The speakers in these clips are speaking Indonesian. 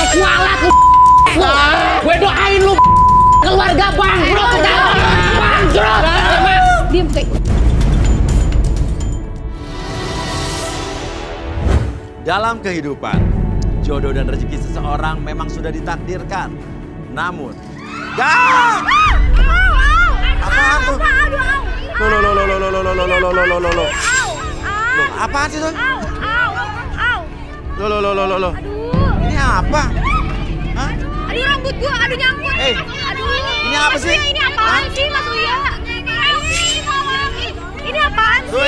Kualat lu. Gue doain lu keluarga bangkrut. Bangkrut. Diam kayak. Dalam kehidupan, jodoh dan rezeki seseorang memang sudah ditakdirkan. Namun, apaan tuh? Loh, apaan sih tuh? Loh. Ini apa? Hah? Aduh rambut gua, aduh nyangkut. Aduh. Ini apa sih? Ini apaan sih Mas Uya? Ini apaan sih?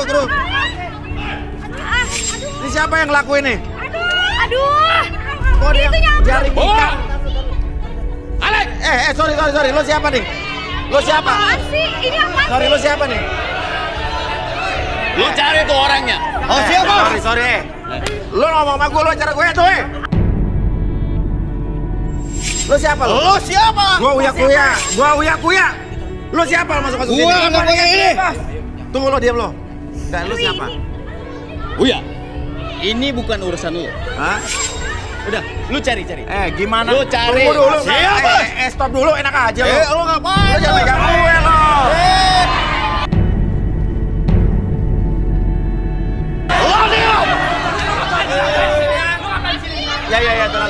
Kru. Ini siapa yang ngelakuin nih? Aduh. Kok dia Itu nyangkut. jaring ikan? Alek! Sorry. Lo siapa nih? Lo siapa? Apaan sih? Ini apaan? Sorry, lo siapa nih? Lu cari tuh orangnya. Oh, siapa? Sorry. Lo ngomong sama gue, lo acara gue tuh, Lo siapa lo? Lu siapa? Gua Uya Kuya. Lo siapa lo masuk sini? Gua nggak pakai ini. Tunggu lo, diam lo. Enggak, lo siapa? Uya, ini bukan urusan lu. Hah? Udah, lu cari. Gimana? Lu cari. Tunggu dulu. Siapa? Stop dulu, enak aja lo. Lu ngapain? Lo jangan pegang gue lo. Ya, tenang.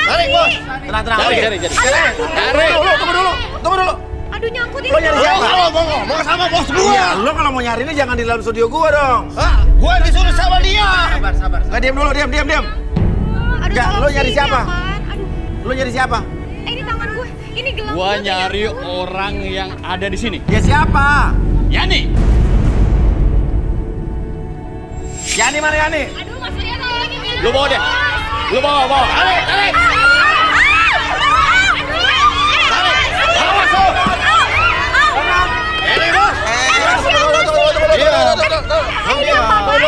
Tarik, Bos. Tenang. Cari. Tunggu dulu. Aduh nyangkut Lo nyari siapa? Kalau mau ngomong sama bos gua. Iya, lo kalau mau nyari ini jangan di dalam studio gua dong. Hah? Gua disuruh sama dia. Sabar. Nggak, diam dulu. Aduh, Nggak, tolong lo nyari sih, siapa? ini apaan? Aduh, Lo nyari siapa? ini tangan gue. Ini gelang Gua gue, nyari nyangkut. orang yang ada di sini. Ya siapa? Yani. Yani mana Yani? Aduh, Mas Uya tolongin ya. Lu bawa deh. Lu bawa. Alek. Awas lu. Ini, Bos. Ini apaan sih?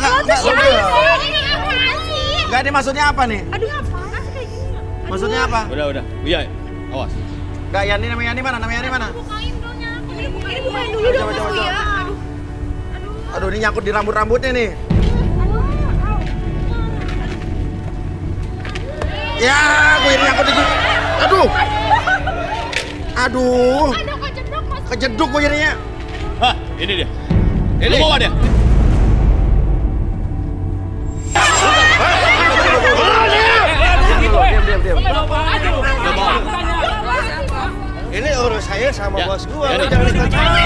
Lo tuh siapa sih? Ini apaan sih? Nggak, ini maksudnya apa nih? Aduh, apaan sih kayak gini? Maksudnya apa? Udah. Uya, awas. Nggak, Yani namanya Yani mana? Bukain dong nyangkut. Ini bukain dulu dong Mas Coba. Uya. Aduh, ini nyangkut di rambutnya nih. Ya, gue ini nyangkut di. Aduh. Aduh, kejedok Mas. Kejeduk gue jadinya. Hah, ini dia. Lu bawa dia. Diam. Lu bawa. Ini urus saya sama Ya, bos gua, jadi. lu jangan ikut campur.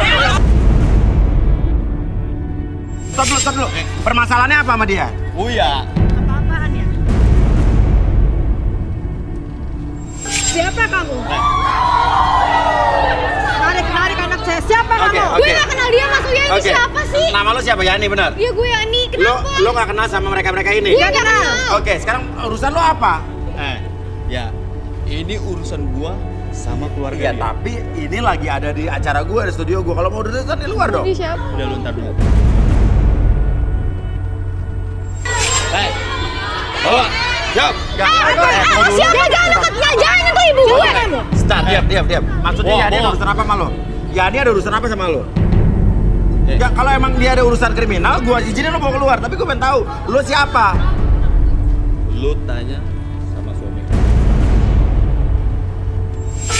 Stop dulu. Permasalahannya apa sama dia? Uya. Apa-apaan ya? Siapa kamu? Narik anak saya. Siapa Oke, kamu? oke. Gue gak kenal dia Mas Uya. Ini siapa sih? Nama lo siapa? Yani, benar? Iya gue Yani. Kenapa? Lo nggak kenal sama mereka ini? Gak kenal. Oke, sekarang urusan lo apa? Ya. Ini urusan gua sama keluarga Iya, dia. tapi ini lagi ada di acara gue, di studio gue. Kalau mau urusan di luar dong. Ini siapa? Udah lu ntar dulu. Bawa. Siap. Siapa? Jangan deket. Jangan nyentuh ibu gue kamu. Start, diam. Maksudnya Wah, Yani ada wah. urusan apa sama lo? Yani ada urusan apa sama lo? Eh. Ya, kalau emang dia ada urusan kriminal, gue izinin lo mau keluar. Tapi gue pengen tahu, lo siapa? Lu tanya sama suami.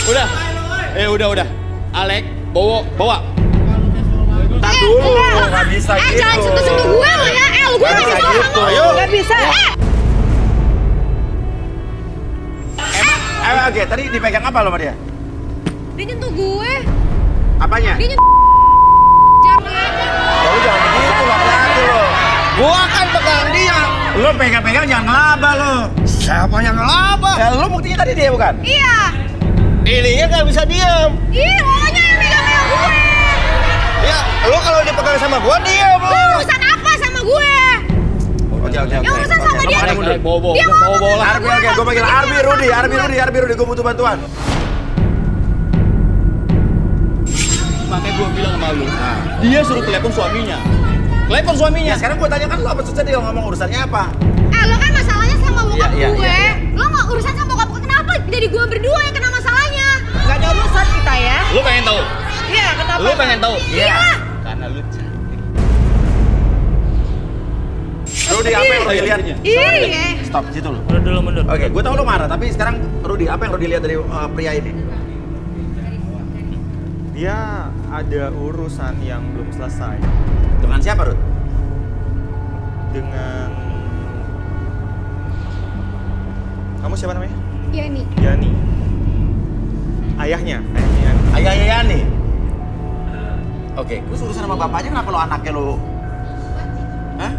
Udah. Alek, bawa. Ntar dulu, nggak bisa gitu. Jangan sentuh gue lo ya. Gue Nggak gak bisa bisa gitu. sama Ayo. lo. Gak bisa. Oke, tadi dipegang apa lo sama dia? Dia nyentuh gue. Apanya? Dia nyentuh. Jangan. Ya lu jangan begitu, hati-hati lo. Gua kan pegang dia. Lo pegang-pegang jangan ngelaba lo. Siapa yang ngelaba? Ya lo buktinya tadi dia bukan? Iya. Ininya nggak bisa diam. Iya, pokoknya yang megang gue. Ya, lu kalau dipegang sama gua diam lu. Urusan apa sama gue? Oke. Yang urusan sama dia. Alek, bawa. Dia Bawa lah. Arbi, oke, gue panggil Arbi Rudi, gue butuh bantuan. Makanya gua bilang sama lu. Dia suruh telepon suaminya. Ya sekarang gue tanya kan lo apa susah dia ngomong urusannya apa? Lo kan masalahnya sama bokap Iya, gue. iya. Lo nggak urusan sama bokap gue. Kenapa jadi gue berdua yang kena masalahnya? Gak ada urusan kita ya. Lu pengen tahu? Iya, kenapa? Lu pengen tahu? Iya. Karena lu cantik. Rudi, apa yang Rudi lihat? Iya. Stop, situ lu. Mundur dulu, mundur. Oke, gue tau lu marah, tapi sekarang Rudi, apa yang Rudi lihat dari pria ini? Dia ada urusan yang belum selesai Dengan siapa, Rud? dengan kamu siapa namanya? Yani. Yani. Ayahnya Yani. Ayah Yani. Oke, gue urusan sama bapaknya, kenapa lo anaknya lo? Hah?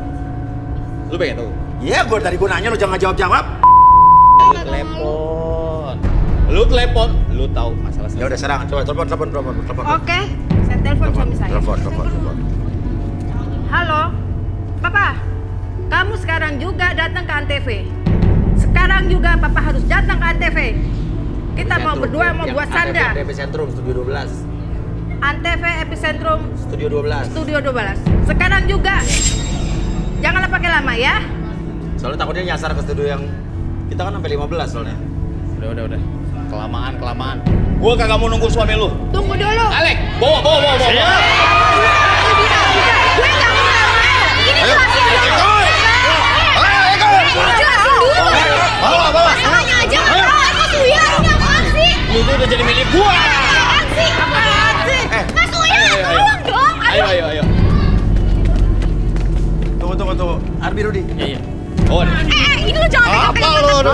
Lu pengen tahu? Iya, gue tadi gue nanya lo jangan jawab-jawab. Lu telepon, lu tahu masalah Ya udah sekarang, coba telepon. Oke, saya telepon suami saya. Telepon. Halo, Papa. Kamu sekarang juga datang ke Antv. Sekarang juga Papa harus datang ke Antv. Kita mau berdua mau buat sanda. Epicentrum Studio 12. Antv Epicentrum Studio 12. Studio 12. Sekarang juga. Janganlah pakai lama ya. Soalnya takutnya nyasar ke studio yang kita kan sampai 15 soalnya. Udah. Kelamaan. Gua kagak mau nunggu suami lu. Tunggu dulu. Alek, bawa. Gue nggak mau lama. Ini jelasin dulu. Jelasin dulu. Masalahnya aja nggak tahu. Mas Uya ini apaan sih? Lu tuh udah jadi milik gua. Apaan sih? Mas Uya, tolong dong. Ayo. Tunggu. Arbi Rudi. Iya. Oh, Ini lu jangan pegang lu? lu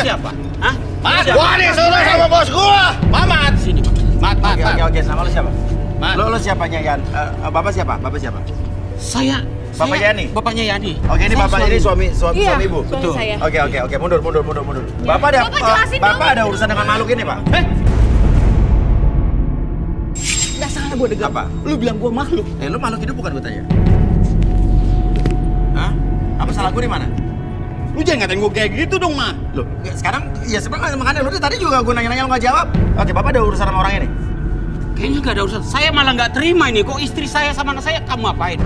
siapa? Hah? Mat, Gua disuruh sama bos gua. Mamat sini. Mat. Oke. Nama lo siapa? Mat. Lo siapanya Yan? Bapak siapa? Saya Bapak Yani? Bapaknya Yani. Oke, ini bapak ini suami Iya, ibu. suami Betul. saya. Oke. Mundur. Bapak ada Bapak jelasin Bapak dong. ada urusan dengan makhluk ini, Pak? Nggak salah gua dengar. Apa? Lu bilang gua makhluk. Lu makhluk hidup bukan gue tanya? Hah? Apa salah gue di mana? Lu jangan ngatain gua kayak gitu dong, Ma. Loh, sekarang ya sebenarnya makanya lu tadi juga gue nanya-nanya lu nggak jawab. Oke, Bapak ada urusan sama orang ini? Kayaknya nggak ada urusan. Saya malah nggak terima ini. Kok istri saya sama anak saya kamu apain?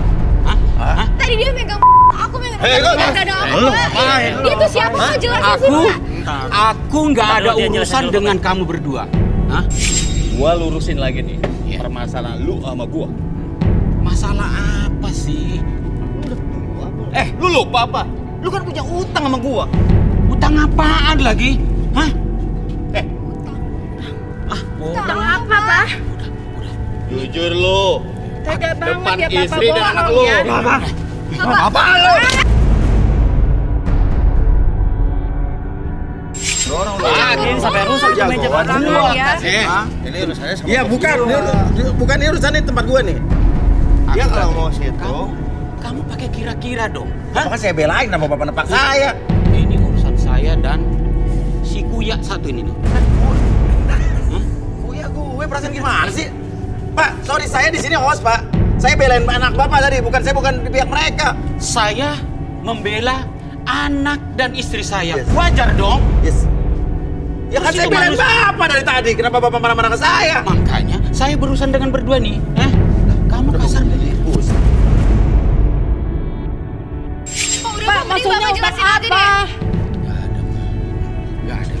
Hah? Tadi dia megang aku megang nggak ada Lu apa. ngapain? Dia tuh siapa sih jelasin sih, Pak? Aku nggak ada urusan dengan kamu berdua. Hah? Gua lurusin lagi nih permasalahan lu sama gua. Masalah apa sih? Lu lupa apa? Lu kan punya utang sama gua. Utang apaan lagi? Hah? Utang apa, Pak? Jujur lu. Tega banget Depan ya Papa istri dan anak bohong lu. ya. Apa lu? Dorong lu. Sampai rusak di meja makan ya. Ini urusannya sama Iya, bos bukan. gua. Bukan ini urusannya tempat gue nih. Dia kalau mau situ, Kamu pakai kira-kira dong. Makanya saya belain sama bapak nepak saya. Ini urusan saya dan si Kuya satu ini nih. Gue perasaan gimana sih? Pak, sorry saya di sini host, Pak. Saya belain anak bapak tadi, saya bukan di pihak mereka. Saya membela anak dan istri saya. Yes. Wajar dong. Yes. Ya kan Terus saya itu belain manusia. bapak dari tadi. Kenapa bapak marah-marah ke saya? Makanya saya berurusan dengan berdua nih. Kamu kasar. Pak, Pak, maksudnya Bapak utang jelasin aja apa? deh.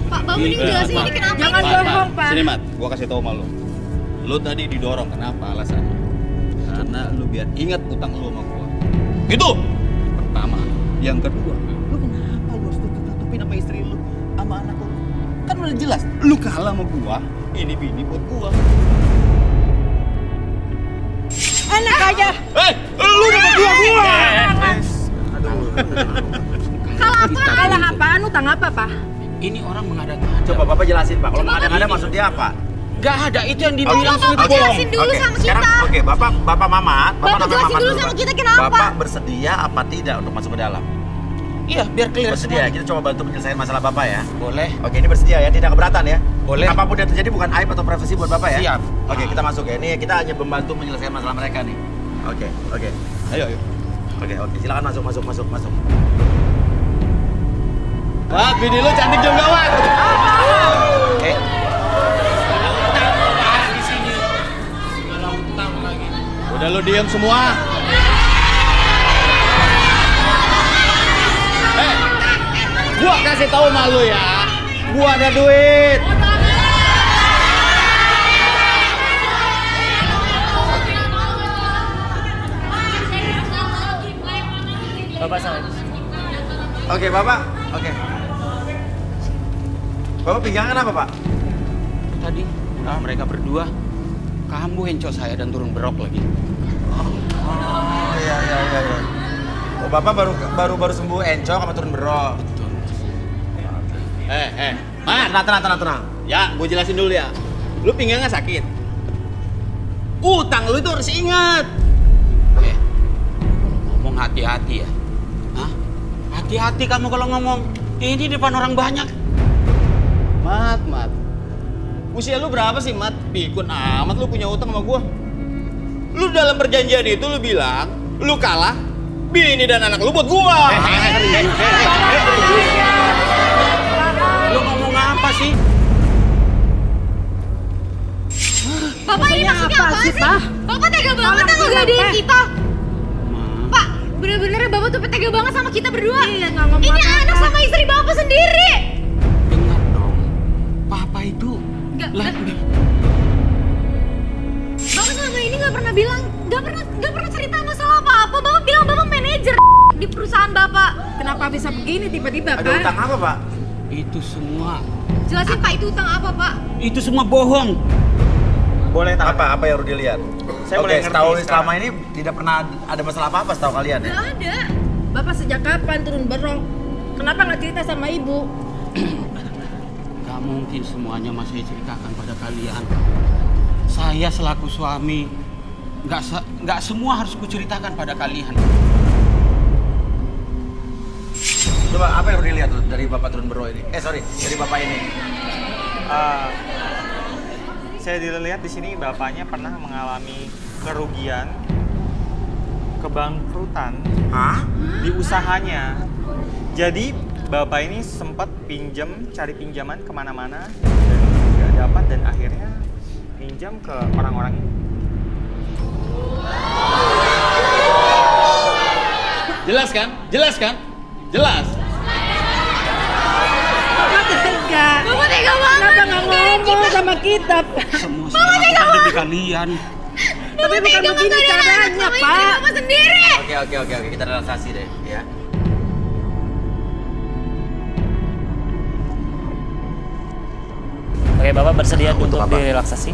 Pak, Bapak mending jelasin ini kenapa Jangan ini? bohong, Pak. Sini, Mat. Gua kasih tahu sama lu. Lu tadi didorong, kenapa alasannya? Karena lu biar ingat utang lu sama gua. Itu pertama. Yang kedua, lu kenapa lu harus tutup-tutupin sama istri lu, sama anak lu? Kan udah jelas, lu kalah sama gua, ini bini buat gua. Enak aja. Lu dapat gua. Kalah apaan? Utang apa, Pak? Ini orang mengada-ngada. Coba bapak jelasin, Pak. Kalau Coba mengada-ngada Bapak maksud dia apa? Gak ada itu yang dibilang Bapak itu bohong. jelasin dulu sama Sekarang, kita. oke, Bapak Mamat. Bapak namanya jelasin Mamat dulu sama Pak. kita kenapa? Bapak bersedia apa tidak untuk masuk ke dalam? Iya, biar clear Bersedia. semua. Kita coba bantu menyelesaikan masalah Bapak ya. Boleh. Oke, ini bersedia ya, tidak keberatan ya? Boleh. Apapun yang terjadi bukan aib atau privasi buat Bapak ya? Siap. Oke, kita masuk ya. Ini kita hanya membantu menyelesaikan masalah mereka nih. Oke. Ayo. Oke, silakan masuk. Wah, bini lu cantik juga, Mat. Eh, Di sini. Malah utang lagi. Udah lu diam semua. Gua kasih tahu sama lu ya. Gua ada duit. Bapak sama Ibu. Oke, Bapak. Oke. Bapak pinggangan apa, Pak? Tadi mereka berdua, kamu encok saya dan turun berok lagi. Oh, iya. Oh, Bapak baru sembuh encok sama turun berok. Betul. Man, Tenang. ya gue jelasin dulu ya. Lu pinggang nggak sakit? Utang lu itu harus ingat. Ngomong hati-hati ya. Hah? Hati-hati kamu kalau ngomong. Ini depan orang banyak. Mat. Usia lu berapa sih, Mat? Pikun amat lu punya utang sama gua. Lu dalam perjanjian itu lu bilang, lu kalah, bini dan anak lu buat gua. Lu ngomong apa sih? Bapak ini maksudnya apa sih, Pak? Bapak tega banget ngegadein kita. Pak, bener-bener Bapak tuh tega banget sama kita berdua. Iya, nggak ngomong Ini apa-apa. anak sama istri Bapak sendiri. Dengar dong. Papa itu Nggak, lah, Bapak selama ini nggak pernah cerita masalah apa-apa. Bapak bilang Bapak manajer di perusahaan Bapak. Kenapa bisa begini tiba-tiba, Ada Pak? utang apa, Pak? itu semua Jelasin Pak, itu utang apa Pak? itu semua bohong. Boleh tahu? Apa yang harus dilihat? Saya Oke, mulai ngerti selama sekarang. ini tidak pernah ada masalah apa-apa setahu kalian ya? Nggak ada. Bapak sejak kapan turun berok? Kenapa nggak cerita sama ibu? Gak mungkin semuanya mas saya ceritakan pada kalian. Saya selaku suami nggak semua harus kuceritakan pada kalian. Coba apa yang harus dilihat tuh dari Bapak turun bro ini? Dari Bapak ini. Saya dilihat di sini bapaknya pernah mengalami kerugian, kebangkrutan Hah? di usahanya. Jadi bapak ini sempat cari pinjaman kemana-mana dan nggak dapat dan akhirnya pinjam ke orang-orang ini. Jelas kan? Jelas. Bapak tega. Bapak tega banget. Kenapa nggak ngomong sama kita? Semua saya lakukan demi kalian. Tapi bukan tega begini banget sama caranya, istri Pak. Bapak sendiri. Oke, kita relaksasi deh ya. Oke, Bapak bersedia Untuk untuk apa? direlaksasi?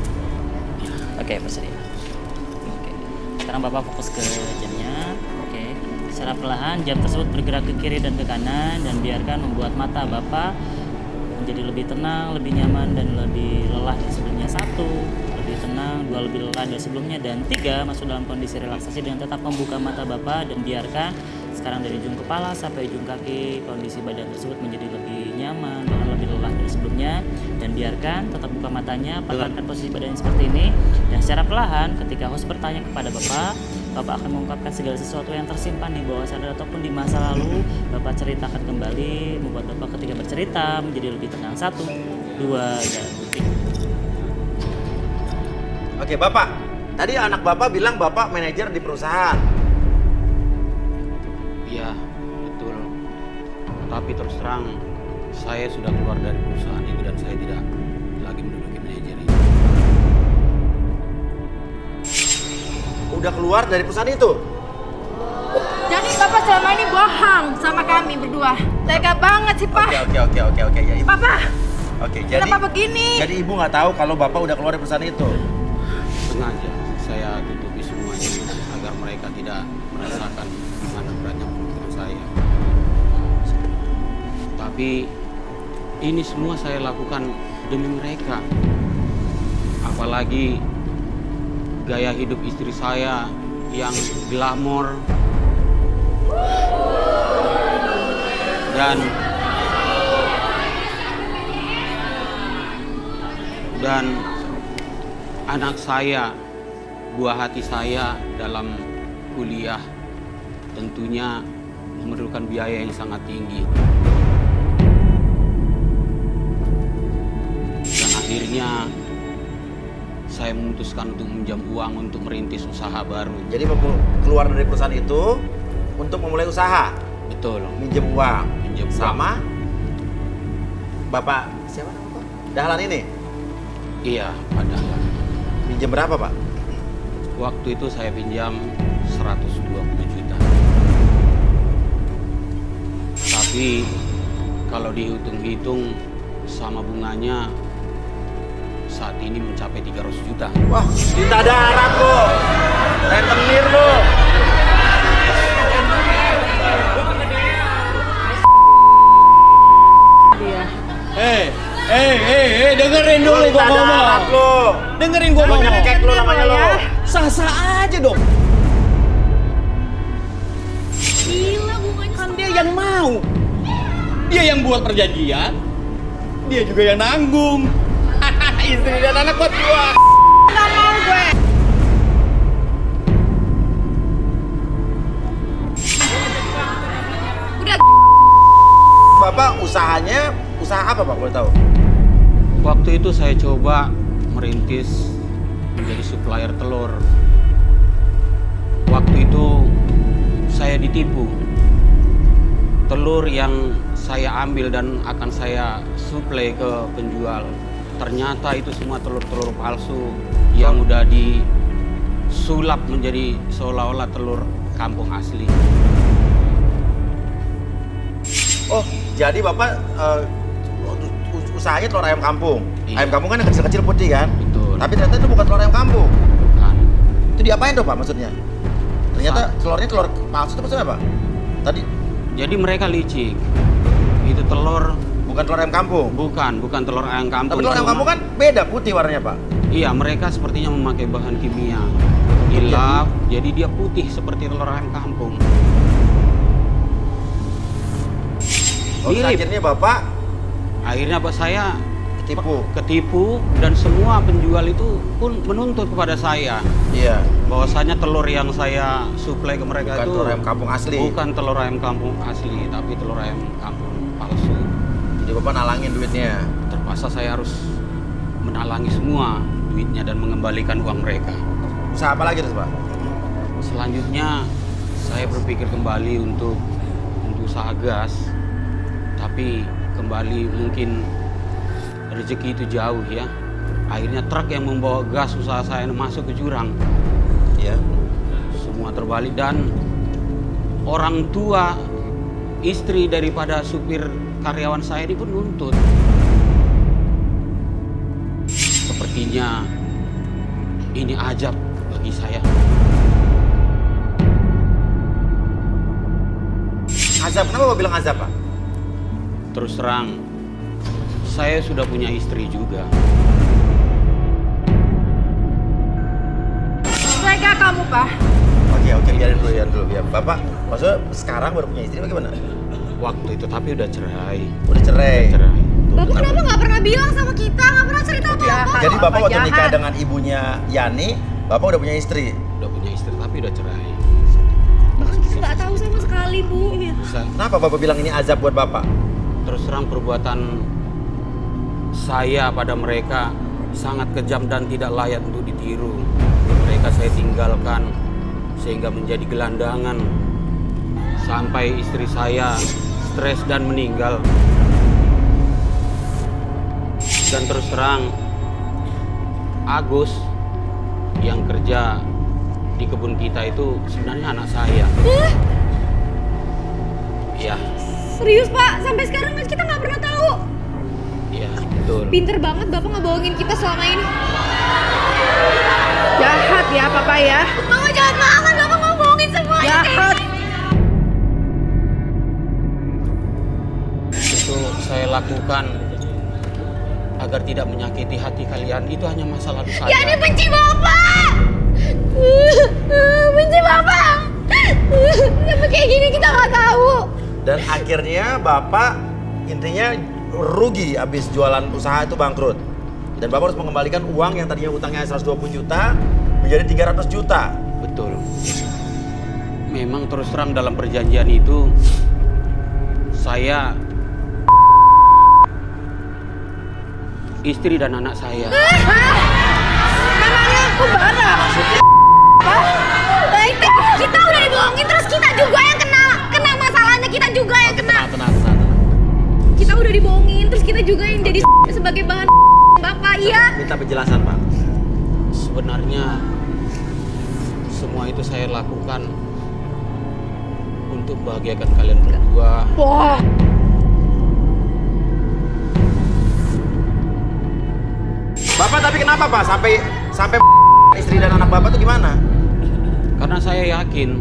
Oke, bersedia. Oke. Sekarang Bapak fokus ke jamnya. Oke. Secara perlahan jam tersebut bergerak ke kiri dan ke kanan dan biarkan membuat mata Bapak menjadi lebih tenang, lebih nyaman dan lebih lelah dari sebelumnya. 1, lebih tenang, 2, lebih lelah dari sebelumnya, dan 3, masuk dalam kondisi relaksasi dengan tetap membuka mata Bapak dan biarkan sekarang dari ujung kepala sampai ujung kaki kondisi badan tersebut menjadi lebih nyaman, bahkan lebih lelah dari sebelumnya, dan biarkan tetap buka matanya, patahkan posisi badannya seperti ini, dan secara perlahan ketika host bertanya kepada Bapak akan mengungkapkan segala sesuatu yang tersimpan di bawah sadar ataupun di masa lalu. Bapak ceritakan kembali, membuat Bapak ketika bercerita menjadi lebih tenang. 1, 2, dan 3. Oke, Bapak. Tadi anak Bapak bilang Bapak manajer di perusahaan. Iya, betul. Tapi terus terang, saya sudah keluar dari perusahaan itu dan saya tidak lagi menduduki manajer ini. Udah keluar dari perusahaan itu? Jadi Bapak selama ini bohong sama kami berdua. Tega banget sih, Pak. Oke. Ya, Ibu. Papa, Oke, jadi kenapa begini? Jadi Ibu nggak tahu kalau Bapak udah keluar dari perusahaan itu? Sengaja saya tutupi semuanya agar mereka tidak merasakan gimana beratnya pemikiran saya. Tapi ini semua saya lakukan demi mereka. Apalagi gaya hidup istri saya yang glamor dan anak saya, buah hati saya dalam kuliah tentunya memerlukan biaya yang sangat tinggi. Dan akhirnya saya memutuskan untuk meminjam uang untuk merintis usaha baru. Jadi keluar dari perusahaan itu untuk memulai usaha? Betul. Minjem uang? Minjem uang. Sama Bapak, siapa nama Pak? Dahlan ini? Iya, padahal. Minjem berapa, Pak? Waktu itu saya pinjam 120 juta. Tapi kalau dihitung-hitung sama bunganya saat ini mencapai 300 juta. Wah, cinta darat lo. Rentenir lo. Dengerin dulu gua ngomong. Lo. Dengerin gua ngomong. Ngekek lo namanya lo. Sah-sah aja dong. Gila bunganya. Kan dia yang mau. Dia yang buat perjanjian. Dia juga yang nanggung. Istri dan anak buat gua. Nggak mau gue. Udah Bapak usaha apa Pak boleh tahu? Waktu itu saya coba merintis menjadi supplier telur. Waktu itu saya ditipu. Telur yang saya ambil dan akan saya suplai ke penjual, ternyata itu semua telur-telur palsu yang udah disulap menjadi seolah-olah telur kampung asli. Oh, jadi Bapak usahanya telur ayam kampung. Iya. Ayam kampung kan yang kecil-kecil putih kan? Betul. Tapi ternyata itu bukan telur ayam kampung. Bukan. Itu diapain tuh Pak maksudnya? Ternyata telurnya telur palsu itu maksudnya apa? Tadi Jadi mereka licik. Itu telur bukan telur ayam kampung. bukan telur ayam kampung. Tapi telur ayam kampung kan beda putih warnanya Pak. Iya, mereka sepertinya memakai bahan kimia. Dilap, jadi dia putih seperti telur ayam kampung. Oh, Mirip. akhirnya Bapak Saya ketipu. dan semua penjual itu pun menuntut kepada saya Iya. bahwasanya telur yang saya suplai ke mereka Bukan itu telur ayam kampung asli. bukan telur ayam kampung asli, tapi telur ayam kampung palsu. Jadi Bapak nalangin duitnya. Terpaksa saya harus menalangi semua duitnya dan mengembalikan uang mereka. Usaha apa lagi tuh Pak? Selanjutnya saya berpikir kembali untuk usaha gas, tapi kembali mungkin rezeki itu jauh ya. Akhirnya truk yang membawa gas usaha saya masuk ke jurang. Iya. Semua terbalik dan orang tua istri daripada supir karyawan saya ini pun nuntut. Sepertinya ini ajab bagi saya. Azab, kenapa Bapak bilang azab Pak? Terus terang, saya sudah punya istri juga. Tega kamu, Pak. Oke, biarin dulu. Biar Bapak, maksudnya sekarang baru punya istri bagaimana? Waktu itu tapi udah cerai. Udah cerai. Bapak kenapa nggak pernah bilang sama kita, nggak pernah cerita apa-apa? Jadi Bapak waktu jahat. nikah dengan ibunya Yani, Bapak udah punya istri. Udah punya istri tapi udah cerai. Bahkan kita nggak tahu sama sekali, Bu. Kenapa Bapak bilang ini azab buat Bapak? Terus terang perbuatan saya pada mereka sangat kejam dan tidak layak untuk ditiru. Mereka saya tinggalkan sehingga menjadi gelandangan sampai istri saya stres dan meninggal. Dan terus terang Agus yang kerja di kebun kita itu sebenarnya anak saya. Iya, Serius, Pak? Sampai sekarang kita nggak pernah tahu. iya betul. Pinter banget Bapak ngebohongin kita selama ini. Jahat ya, Papa ya. Mama jahat banget, Bapak ngebohongin semuanya. Jahat. Itu saya lakukan agar tidak menyakiti hati kalian. Itu hanya masa lalu saya. Ya, ini benci Bapak. Benci Bapak. Sampai kayak gini kita nggak tahu. Dan akhirnya Bapak intinya rugi habis jualan usaha itu bangkrut. Dan Bapak harus mengembalikan uang yang tadinya utangnya 120 juta menjadi 300 juta. Betul. Memang terus terang dalam perjanjian itu saya istri dan anak saya. Memangnya aku barang. Baik, kita udah dibohongin terus kita juga yang kena masalahnya, kita juga yang kena. Tenang. Kita udah dibohongin terus kita juga yang jadi sebagai bahan Bapak, iya. Minta penjelasan Pak. Sebenarnya semua itu saya lakukan untuk membahagiakan kalian berdua. Wah, Bapak tapi kenapa Pak sampai istri dan anak Bapak tuh gimana? Karena saya yakin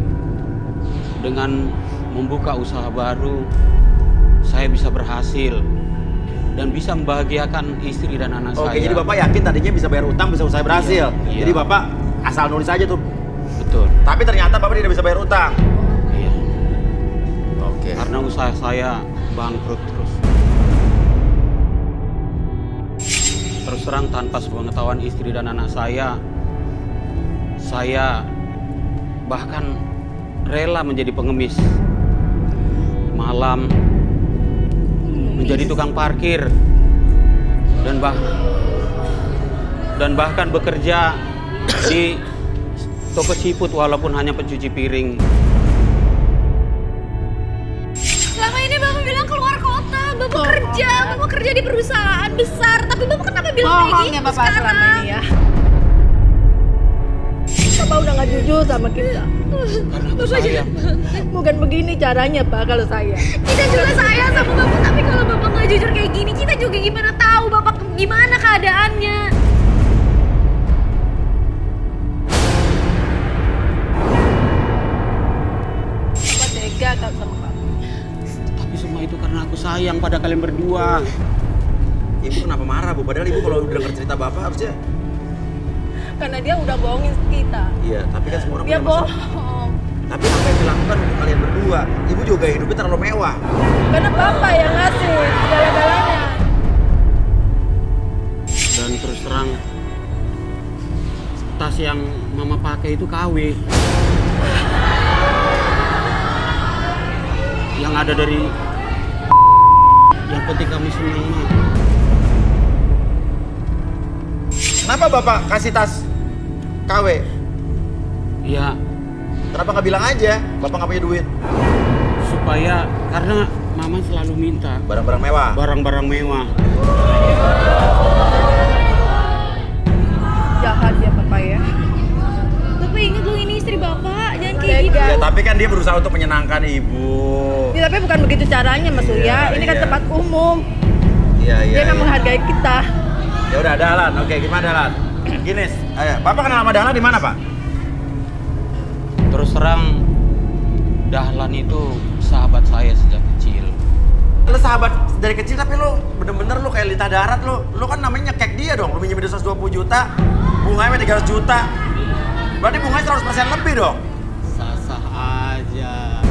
dengan membuka usaha baru, saya bisa berhasil dan bisa membahagiakan istri dan anak saya. Oke, jadi Bapak yakin tadinya bisa bayar utang, bisa usaha berhasil. Iya. Jadi Bapak asal nulis aja tuh. Betul. Tapi ternyata Bapak tidak bisa bayar utang. Iya. Oke. Karena usaha saya bangkrut terus. Terus terang tanpa sepengetahuan istri dan anak saya bahkan rela menjadi pengemis. Malam menjadi tukang parkir dan bahkan bekerja di toko siput walaupun hanya pencuci piring. Selama ini Bapak bilang keluar kota, Bapak kerja di perusahaan besar, tapi Bapak kenapa bilang kayak Bohong gitu ya Bapak sekarang? selama ini ya. Bapak udah gak jujur sama kita. Karena aku Bapak sayang. jahat banget. Bukan begini caranya Pak kalau saya. Kita juga sayang sama Bapak, tapi kalau Bapak nggak jujur kayak gini, kita juga gimana tahu Bapak gimana keadaannya? Bapak tega kan sama kamu. Tapi semua itu karena aku sayang pada kalian berdua. Ibu kenapa marah Bu? Padahal Ibu kalau udah denger cerita Bapak harusnya. Karena dia udah bohongin kita. Iya, tapi kan semua orang Dia punya masalah. bohong. Tapi apa yang dilakukan untuk kalian berdua? Ibu juga hidupnya terlalu mewah. Karena Bapak yang ngasih segala-galanya. Dan terus terang tas yang mama pakai itu KW. Yang ada dari yang penting kami senang. Kenapa Bapak kasih tas KW? Ya Kenapa nggak bilang aja? Bapak nggak punya duit. supaya karena mama selalu minta Barang-barang mewah. barang-barang mewah. Jahat ya Bapak ya. Bapak ingat dong ini istri Bapak, jangan kayak gitu. Tega. Ya, tapi kan dia berusaha untuk menyenangkan Ibu. Ya, tapi bukan begitu caranya Mas Surya. Iya, Ini kan iya. tempat umum. Iya, iya. Dia nggak iya. menghargai kita. Ya udah, Dahlan. Oke, gimana Dahlan? Gini, ayo. Bapak kenal sama Dahlan di mana, Pak? Terus terang Dahlan itu sahabat saya sejak kecil. Lu sahabat dari kecil tapi lu bener-bener lu kayak lita darat lu. Lu kan namanya nyekek dia dong. Lu minjemin 120 juta, bunganya 300 juta. Berarti bunganya 100% lebih dong. Sah-sah aja.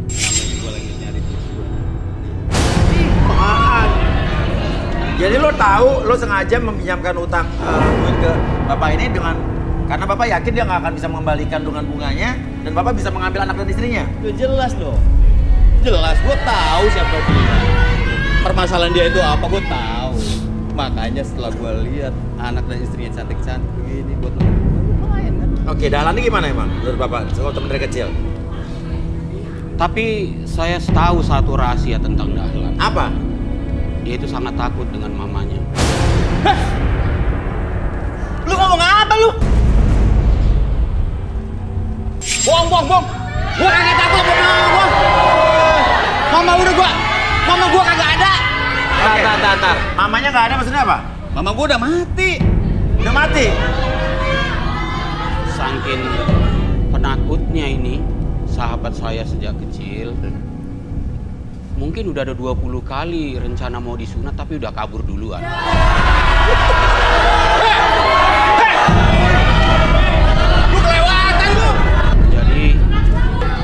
Namanya gue lagi nyari tujuan. Apaan? Jadi lu tahu lu sengaja meminjamkan utang duit ke Bapak ini dengan karena Bapak yakin dia nggak akan bisa mengembalikan dengan bunganya dan Bapak bisa mengambil anak dan istrinya. Ya jelas dong. Jelas, gue tahu siapa dia. Permasalahan dia itu apa, gue tahu. Makanya setelah gue lihat anak dan istrinya cantik-cantik begini, buat lumayan kan. Oke, Dahlan ini gimana emang menurut Bapak? Sekolah temen dari kecil. Tapi saya tahu satu rahasia tentang Dahlan. Apa? Dia itu sangat takut dengan mamanya. Lu ngomong apa lu? Bohong. Gua kagak takut sama mama gua. Mama gua kagak ada. Tar. Mamanya nggak ada maksudnya apa? Mama gua udah mati. Udah mati? Saking penakutnya ini sahabat saya sejak kecil. Mungkin udah ada 20 kali rencana mau disunat tapi udah kabur duluan. Lu kelewatan lu. Jadi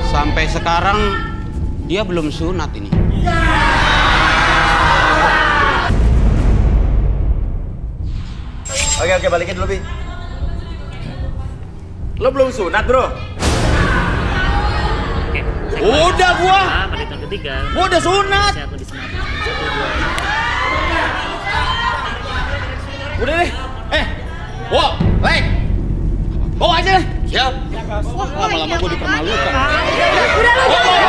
sampai sekarang dia belum sunat ini. Oke, balikin dulu, Bi. Lo belum sunat, Bro? Oke. Udah gua. Pada tahun ketiga. Gua udah sunat. Saya tuh disunat. 1, 2. Udah deh. Wow, Lek. Bawa aja deh. Siap. Wah, lama-lama gua dipermalukan. Udah lu jangan.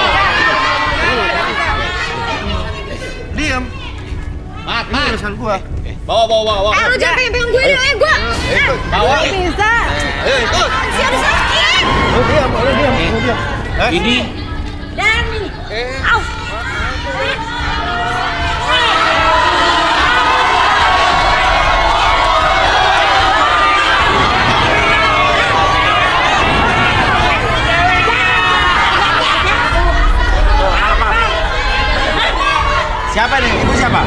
Diam. Mat. Urusan gua. Bawa. Lu jangan pegang gue deh, gua. Bawa. Bisa. Ikut. Si ada sakit. Lo diam. Ini Dan au. Siapa nih? Ibu siapa?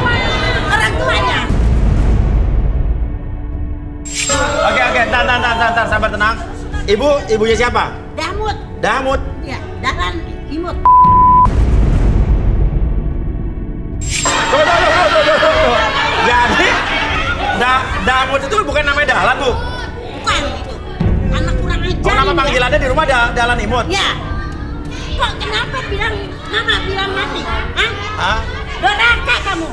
Orang tuanya. Oke, ntar, sabar tenang. Ibunya siapa? Damut. Damut. Ya, Dalan Imut. Tuh. Jadi, Damut itu bukan namanya Dahlan, Bu? Bukan itu. Anak kurang ajar. Oh, nama ini, panggilannya di rumah Dahlan Imut? Ya. Kok kenapa Mama bilang mati? Hah? Hah? Doraka kamu.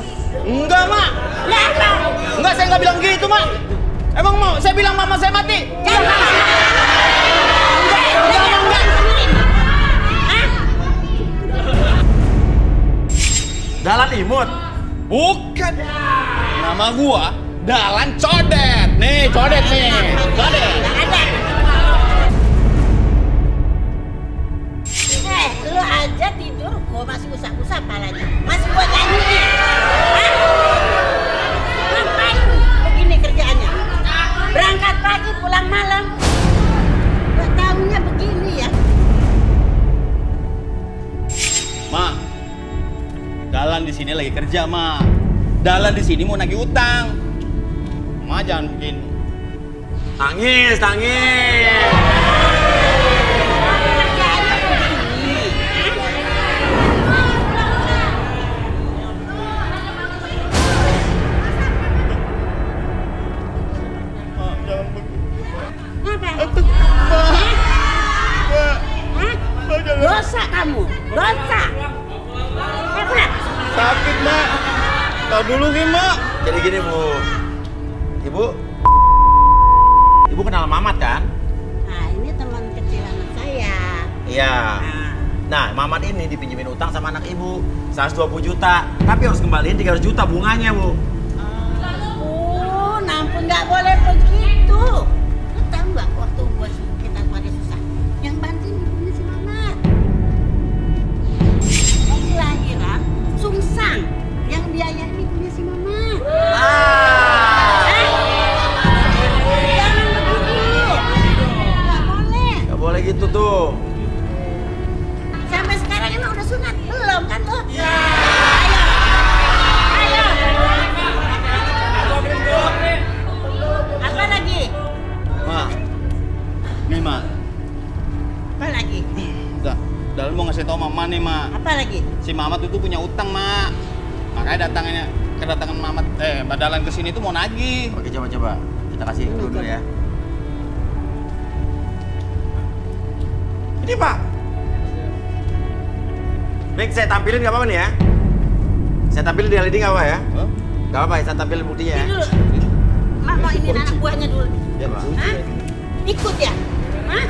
Enggak, Mak. Lah apa? Enggak, saya nggak bilang gitu, Mak. Emang mau saya bilang mama saya mati? Jangan. Enggak. Hah? Dahlan Imut? Bukan. Nama gua Dahlan Codet. Nih, Codet nih. Codet. Ada. Lu aja tidur, gua masih usap-usap palanya. Masih gua nyanyiin. Hah? Ngapain begini kerjaannya? Berangkat pagi, pulang malam. Gua taunya begini ya. Ma, Dahlan di sini lagi kerja, Ma. Dahlan di sini mau nagih utang. Ma jangan begini. Tangis. Kerjaannya begini. Ma, jangan begini. Ngapa? Hah? Dosa kamu, dosa. Pernah? Sakit, Ma. Tahu dulu nih, Ma. Jadi gini, Bu. Ibu kenal Mamat kan? Nah, ini teman kecil anak saya. Iya. Nah, Mamat ini dipinjemin utang sama anak ibu 120 juta, tapi harus kembaliin 300 juta bunganya, Bu. Ampun, nggak boleh begitu. Lu tahu nggak waktu kita pada susah, yang bantuin ibunya si Mamat. Waktu lahiran, sungsang, yang biayain ibunya si Mamat. Jangan begitu. Nggak boleh. Gak boleh gitu tuh. Sampai sekarang emang udah sunat? Belum kan lo? Ayo. Apa lagi? Ma. Nih, Ma. Apa lagi? Dahlan mau ngasih tau Mama nih, Ma. Apa lagi? Si Mamat itu punya utang, Ma. Makanya kedatangan Mamat Mbak Dahlan ke sini tuh mau nagih. Oke, coba. Kita kasih dulu ya. Ini, Pak. Nih, saya tampilin nggak apa-apa nih ya? Saya tampilin di LED nggak apa ya? Hah? Nggak apa-apa, saya tampilin buktinya ya. Ini dulu. Mak mau ini anak buahnya dulu. Ya, Pak. Hah? Ikut ya? Hah?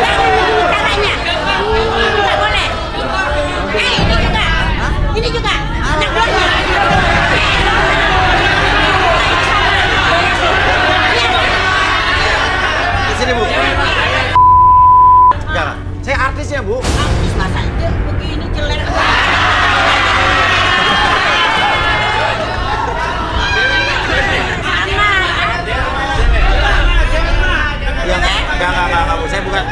Jangan begini caranya. Nggak boleh. Ini juga. Anak buahnya. Di sini, Bu. Enggak. Saya artisnya, Bu. Artis masa dia begini jelek. Ya, enggak, Bu. Saya bukan.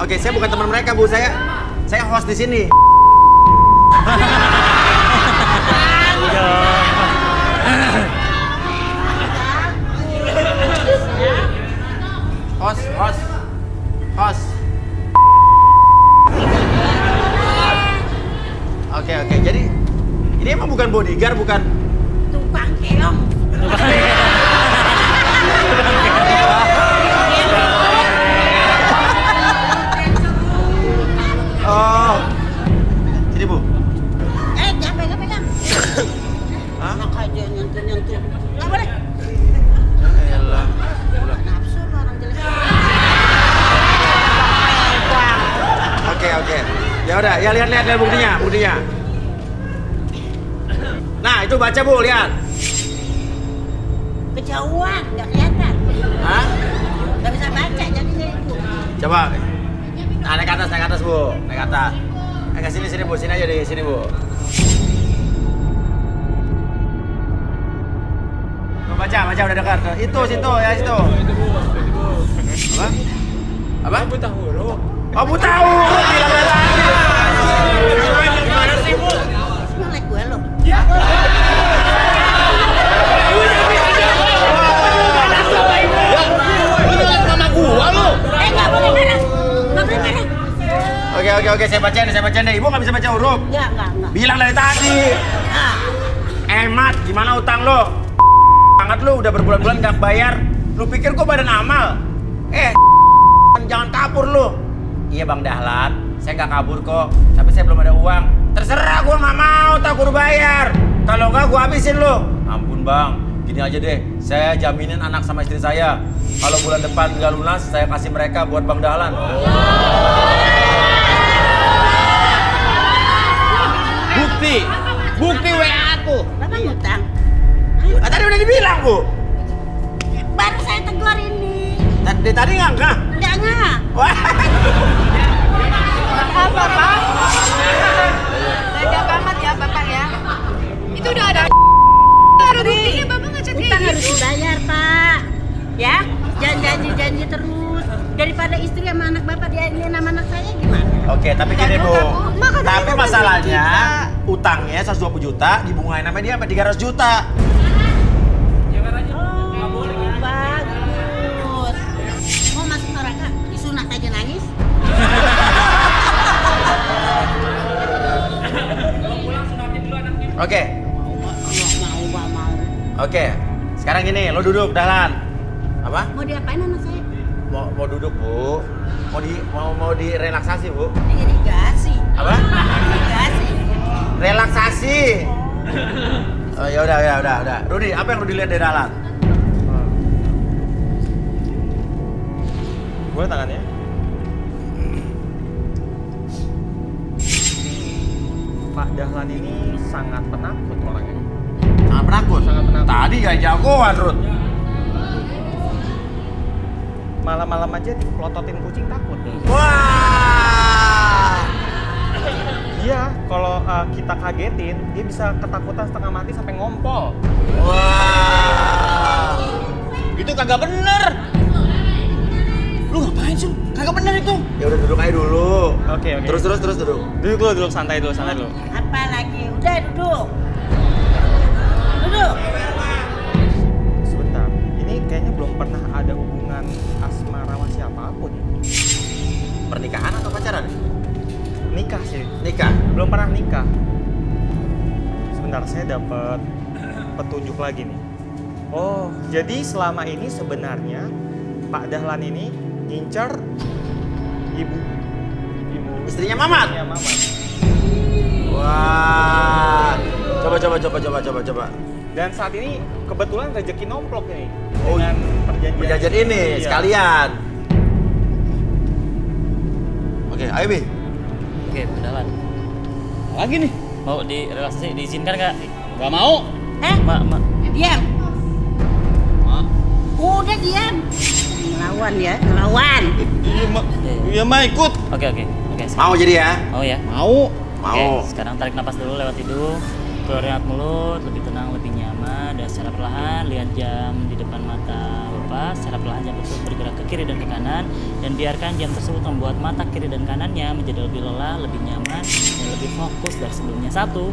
Oke, saya bukan teman mereka, Bu. Saya host di sini. Host. Oke. Jadi ini emang bukan bodyguard, bukan. Tukang keong. Oh. Sini, Bu. Jangan pegang. Hah? Enak aja nyentuh. Nggak boleh. Elah. Nafsu lu orang jelek. Oke. Ya udah, ya lihat buktinya. Nah, itu baca, Bu, lihat. Kejauhan, nggak kelihatan. Hah? Nggak bisa baca jadinya itu. Coba. Nah, naik atas, Bu. Naik atas. Ke sini, Bu. Sini aja di sini, Bu. Tuh, baca udah dekat. Itu, situ. Apa? Buta huruf. Oh, buta huruf. Bilang tadi. Oke, saya bacain deh. Ibu nggak bisa baca huruf. Enggak. Bilang dari tadi. Ah, Mat, gimana utang lo? Banget lu, udah berbulan-bulan nggak bayar. Lu pikir gua badan amal? Jangan kabur lu. Iya Bang Dahlan, saya nggak kabur kok. Tapi saya belum ada uang. Terserah, gua nggak mau takut bayar. Kalau nggak gua habisin lu. Ampun Bang, gini aja deh. Saya jaminin anak sama istri saya. Kalau bulan depan nggak lunas, saya kasih mereka buat Bang Dahlan. Bukti WA aku. Bapak ngutang. Tadi udah dibilang Bu. Baru saya tegur ini. Tadi nggak? Enggak. Wah. Bapak. Tega banget ya Bapak ya. Itu udah ada buktinya Bapak ngechat kayak Utang gitu. harus dibayar, Pak. Ya, janji terus. Daripada istri sama anak Bapak diainin sama anak saya gimana? Oke, tapi gini Bu. Makanya Tapi kita masalahnya bantuin utangnya 120 juta dibungain sama dia sampai 300 juta. Bagus. Mau masuk neraka? Disunat aja nangis. Oke. Mau. Oke. Sekarang gini, lo duduk Dahlan. Apa? Mau diapain anak saya? Mau duduk, Bu. Mau direlaksasi, Bu. Irigasi. Apa? Irigasi. Relaksasi. Oh, ya udah. Rudi, apa yang Rudi lihat dari Dahlan? Gue tangannya. Pak Dahlan ini sangat penakut orangnya. Sangat penakut. Tadi gak jagoan, Rud. Malam-malam aja dipelototin kucing takut. Wah. Iya, kalau kita kagetin, dia bisa ketakutan setengah mati sampai ngompol. Wah. Itu kagak bener. Lu ngapain sih? Kagak bener itu. Ya udah duduk aja dulu. Oke. Terus duduk. Duduk santai dulu. Apalagi udah duduk. Sebentar, ini kayaknya belum pernah ada hubungan asmara sama siapapun. Pernikahan atau pacaran? Nikah sih, Nikah. belum pernah nikah. Sebentar, saya dapat petunjuk lagi nih. Oh, jadi selama ini sebenarnya Pak Dahlan ini ngincer ibu Istrinya Mamat. istrinya Mamat. Wah. Coba. Dan saat ini kebetulan rezeki nomplok ini Oh, dengan Perjanjian ini Iya. sekalian. Oke, ayo Bi. Oke, Dahlan. Lagi nih. Mau direlaksasi, diizinkan nggak? Gak mau. Mak. Diam. Udah diam. Ngelawan. Iya mah ikut. Oke. Mau jadi ya? Mau ya? Mau. Oke, sekarang tarik napas dulu lewat hidung, keluar lewat mulut, lebih tenang, lebih nyaman, dan secara perlahan lihat jam di depan mata Bapak. Secara perlahan jam tersebut bergerak ke kiri dan ke kanan, dan biarkan jam tersebut membuat mata kiri dan kanannya menjadi lebih lelah, lebih nyaman, dan lebih fokus dari sebelumnya. 1,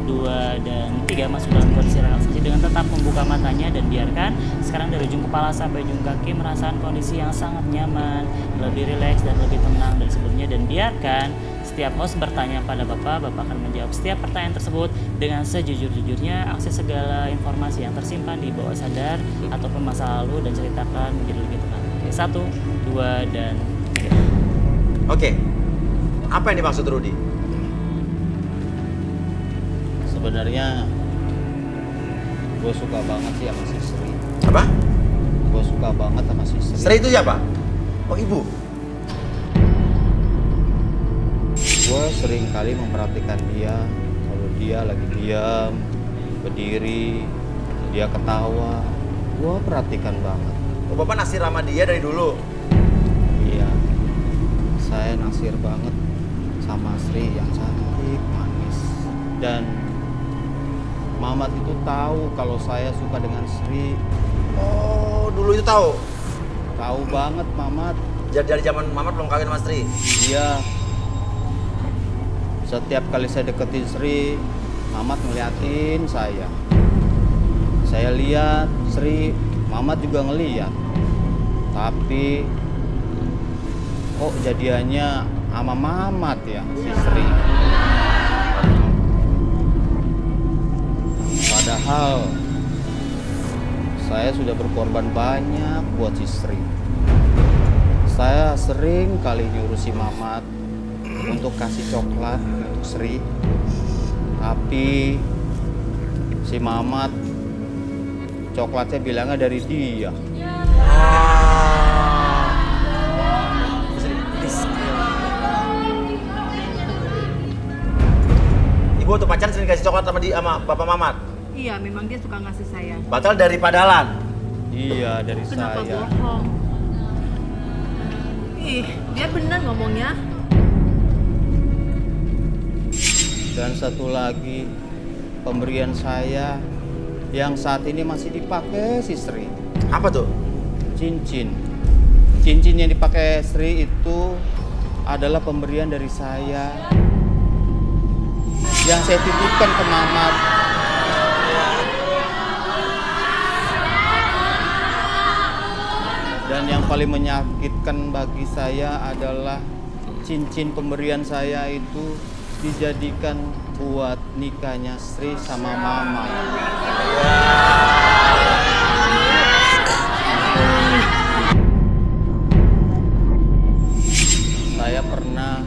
2, dan 3 masuk dalam kondisi relaksasi dengan tetap membuka matanya, dan biarkan sekarang dari ujung kepala sampai ujung kaki merasakan kondisi yang sangat nyaman, lebih rileks dan lebih tenang dari sebelumnya, dan biarkan setiap host bertanya pada Bapak akan menjawab setiap pertanyaan tersebut dengan sejujur-jujurnya, akses segala informasi yang tersimpan di bawah sadar ataupun masa lalu, dan ceritakan menjadi lebih tenang. Oke, 1, 2, dan 3. Oke. Apa yang dimaksud Rudi? Sebenarnya gue suka banget sih sama si Sri. Apa? Gue suka banget sama si Sri. Sri itu siapa? Oh, ibu. Gue sering kali memperhatikan dia. Kalau dia lagi diam, berdiri, dia ketawa. Gue perhatikan banget. Oh, Bapak naksir sama dia dari dulu. Iya, saya naksir banget sama Sri yang cantik, manis. Dan Mamat itu tahu kalau saya suka dengan Sri. Oh, dulu itu tahu. Tahu banget Mamat. Jadi dari zaman Mamat belum kawin sama Sri. Iya. Setiap kali saya deketin Sri, Mamat ngeliatin saya. Saya lihat Sri, Mamat juga ngeliat. Tapi kok jadiannya sama Mamat ya, si Sri. Padahal saya sudah berkorban banyak buat si Sri. Saya sering kali nyuruh si Mamat untuk kasih coklat untuk Sri. Tapi si Mamat coklatnya bilangnya dari dia. Ibu tuh pacaran sering kasih coklat sama Bapak Mamat. Iya, memang dia suka ngasih saya. Batal dari Padalan. Iya, dari Kenapa saya. bohong? Ih, dia benar ngomongnya. Dan satu lagi, pemberian saya yang saat ini masih dipakai si Sri. Apa tuh? Cincin. Cincin yang dipakai Sri itu adalah pemberian dari saya yang saya titipkan ke Mamat. Dan yang paling menyakitkan bagi saya adalah cincin pemberian saya itu dijadikan buat nikahnya Sri sama Mama. Saya pernah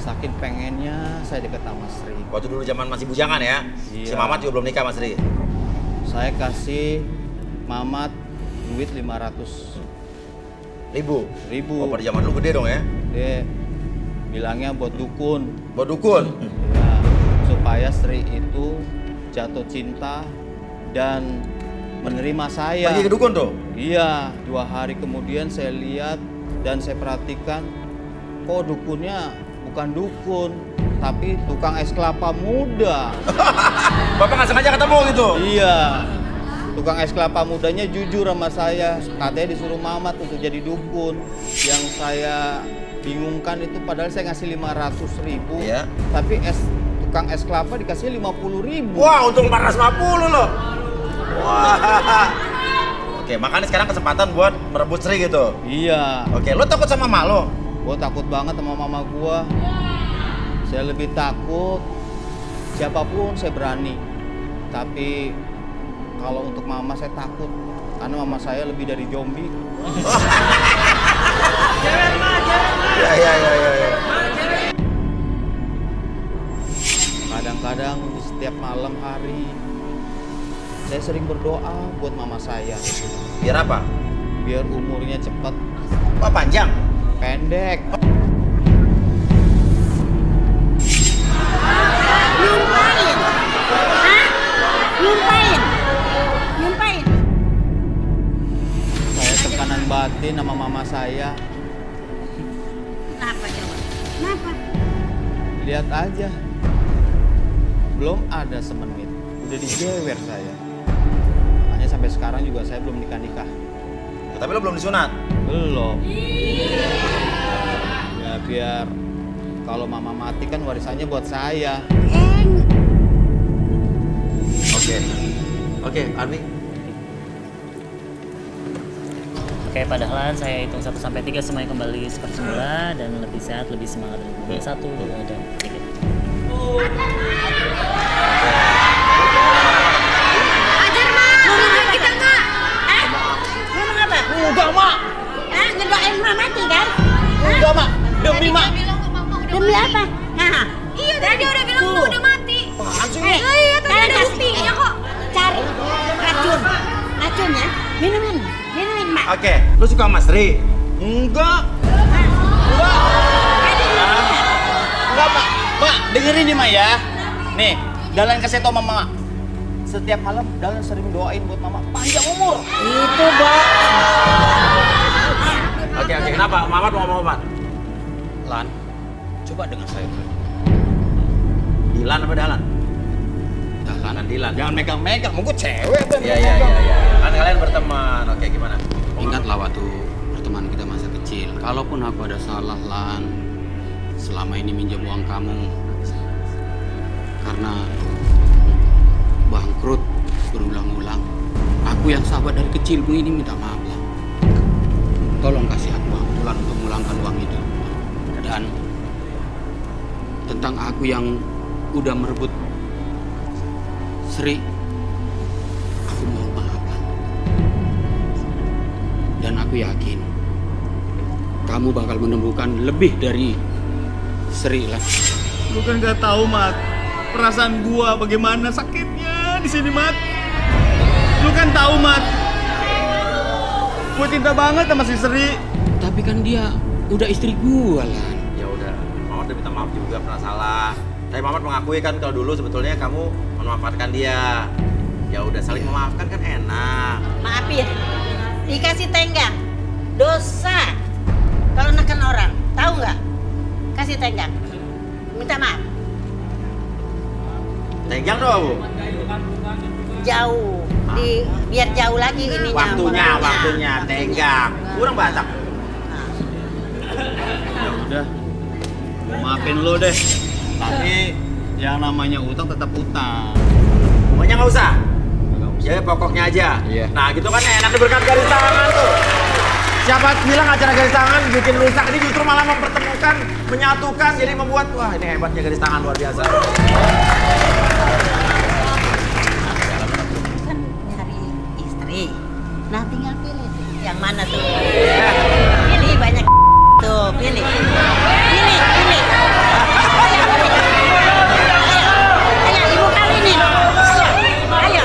saking pengennya saya deket sama Sri. Waktu dulu zaman masih bujangan ya? Iya. Si Mamat juga belum nikah Mas Sri. Saya kasih Mamat duit 500 Ribu. ribu. Oh, pada zaman dulu gede dong ya? Dia bilangnya buat dukun. Buat dukun. Ya, supaya Sri itu jatuh cinta dan menerima saya. Pergi ke dukun tuh? Iya, 2 hari kemudian saya lihat dan saya perhatikan, kok dukunnya bukan dukun, tapi tukang es kelapa muda. Bapak nggak sengaja ketemu gitu? Iya, tukang es kelapa mudanya jujur sama saya, katanya disuruh Mamat untuk jadi dukun. Yang saya bingungkan itu padahal saya ngasih 500.000, Iya. tapi tukang es kelapa dikasih 50.000. Wah, untung 450 loh. Wah. Oke, makanya sekarang kesempatan buat merebut Sri gitu. Iya. Oke, lo takut sama emak lo? Gue takut banget sama mama gue. Saya lebih takut siapapun saya berani. Tapi kalau untuk mama saya takut karena mama saya lebih dari zombie. Ya. Kadang-kadang di setiap malam hari saya sering berdoa buat mama saya. Biar apa? Biar umurnya cepat, Pak panjang. pendek. Nyumpain? Hah? Nyumpain? Saya tekanan batin sama mama saya. Kenapa coba? Kenapa? Lihat aja. Belum ada semenit, udah dijewer saya. Makanya sampai sekarang juga saya belum nikah-nikah. Tapi lo belum disunat. Belum. Ya biar kalau mama mati kan warisannya buat saya. Oke, Armi. Oke, Pak Dahlan, saya hitung 1 sampai 3 semuanya kembali seperti semula dan lebih sehat, lebih semangat. 1, 2, dan 3. Ajar, Mak. Ngomongin kita, Mak. Hah? Ngomong apa? Enggak, Mak. Hah? Ngedoain emak mati kan? Enggak, Mak. Demi, Mak. Dia bilang kok Mama udah Demi mati. apa? Hah? Iya, tadi dia udah bilang Mama udah mati. Iya, tadi ada buktinya kok. Cari racun ya. Minumin, Mak. Oke, lo suka sama Sri? Enggak. Enggak, Mak. Mak, dengerin nih, Mak ya. Nih, Dahlan kasih tau Mama. Setiap malam Dahlan sering doain buat Mama panjang umur. Itu bohong. Oke, kenapa? Mamat mau ngomong apa? Lan, coba dengan saya dulu. Dilan apa Dahlan? Dahlan, Dilan. Jangan megang-megang, mau gue cewek tuh. Iya. Kan kalian berteman. Oke, gimana? ingatlah waktu pertemanan kita masa kecil. Kalaupun aku ada salah, Lan, selama ini minjam uang kamu karena bangkrut berulang-ulang. Aku yang sahabat dari kecil begini minta maaf, Lan. Tolong kasih aku waktu, Lan, untuk melangkah tentang aku yang udah merebut Sri, aku mohon maaf Lan. Dan aku yakin kamu bakal menemukan lebih dari Sri Lan. Lu kan gak tahu, Mat. Perasaan gua bagaimana sakitnya di sini, Mat. Lu kan tahu, Mat. Gua cinta banget sama si Sri. Tapi kan dia udah istri gua Lan. Ya udah, Mamat udah minta maaf juga, pernah salah. Tapi Mamat mengakui kan kalau dulu sebetulnya kamu memanfaatkan dia. Ya udah, saling memaafkan kan enak. Maafin, dikasih tenggang, dosa. Kalau neken orang, tahu nggak? Kasih tenggang, minta maaf. Tenggang doang, Bu. Jauh, biar jauh lagi ininya. Waktunya, tenggang. Kurang Batak. Ya udah. Gua maafin lu deh. Tapi yang namanya utang tetap utang. Pokoknya nggak usah. Ya pokoknya aja. Iya. Nah gitu kan enak berkat garis tangan tuh. Siapa bilang acara garis tangan bikin rusak, ini justru malah mempertemukan, menyatukan, jadi membuat, wah ini hebatnya garis tangan luar biasa. Kan nyari istri. Nah tinggal pilih tuh. Yang mana tuh? Pilih banyak tuh, pilih. Pilih. Ayo, ibu kawinin. Ayo.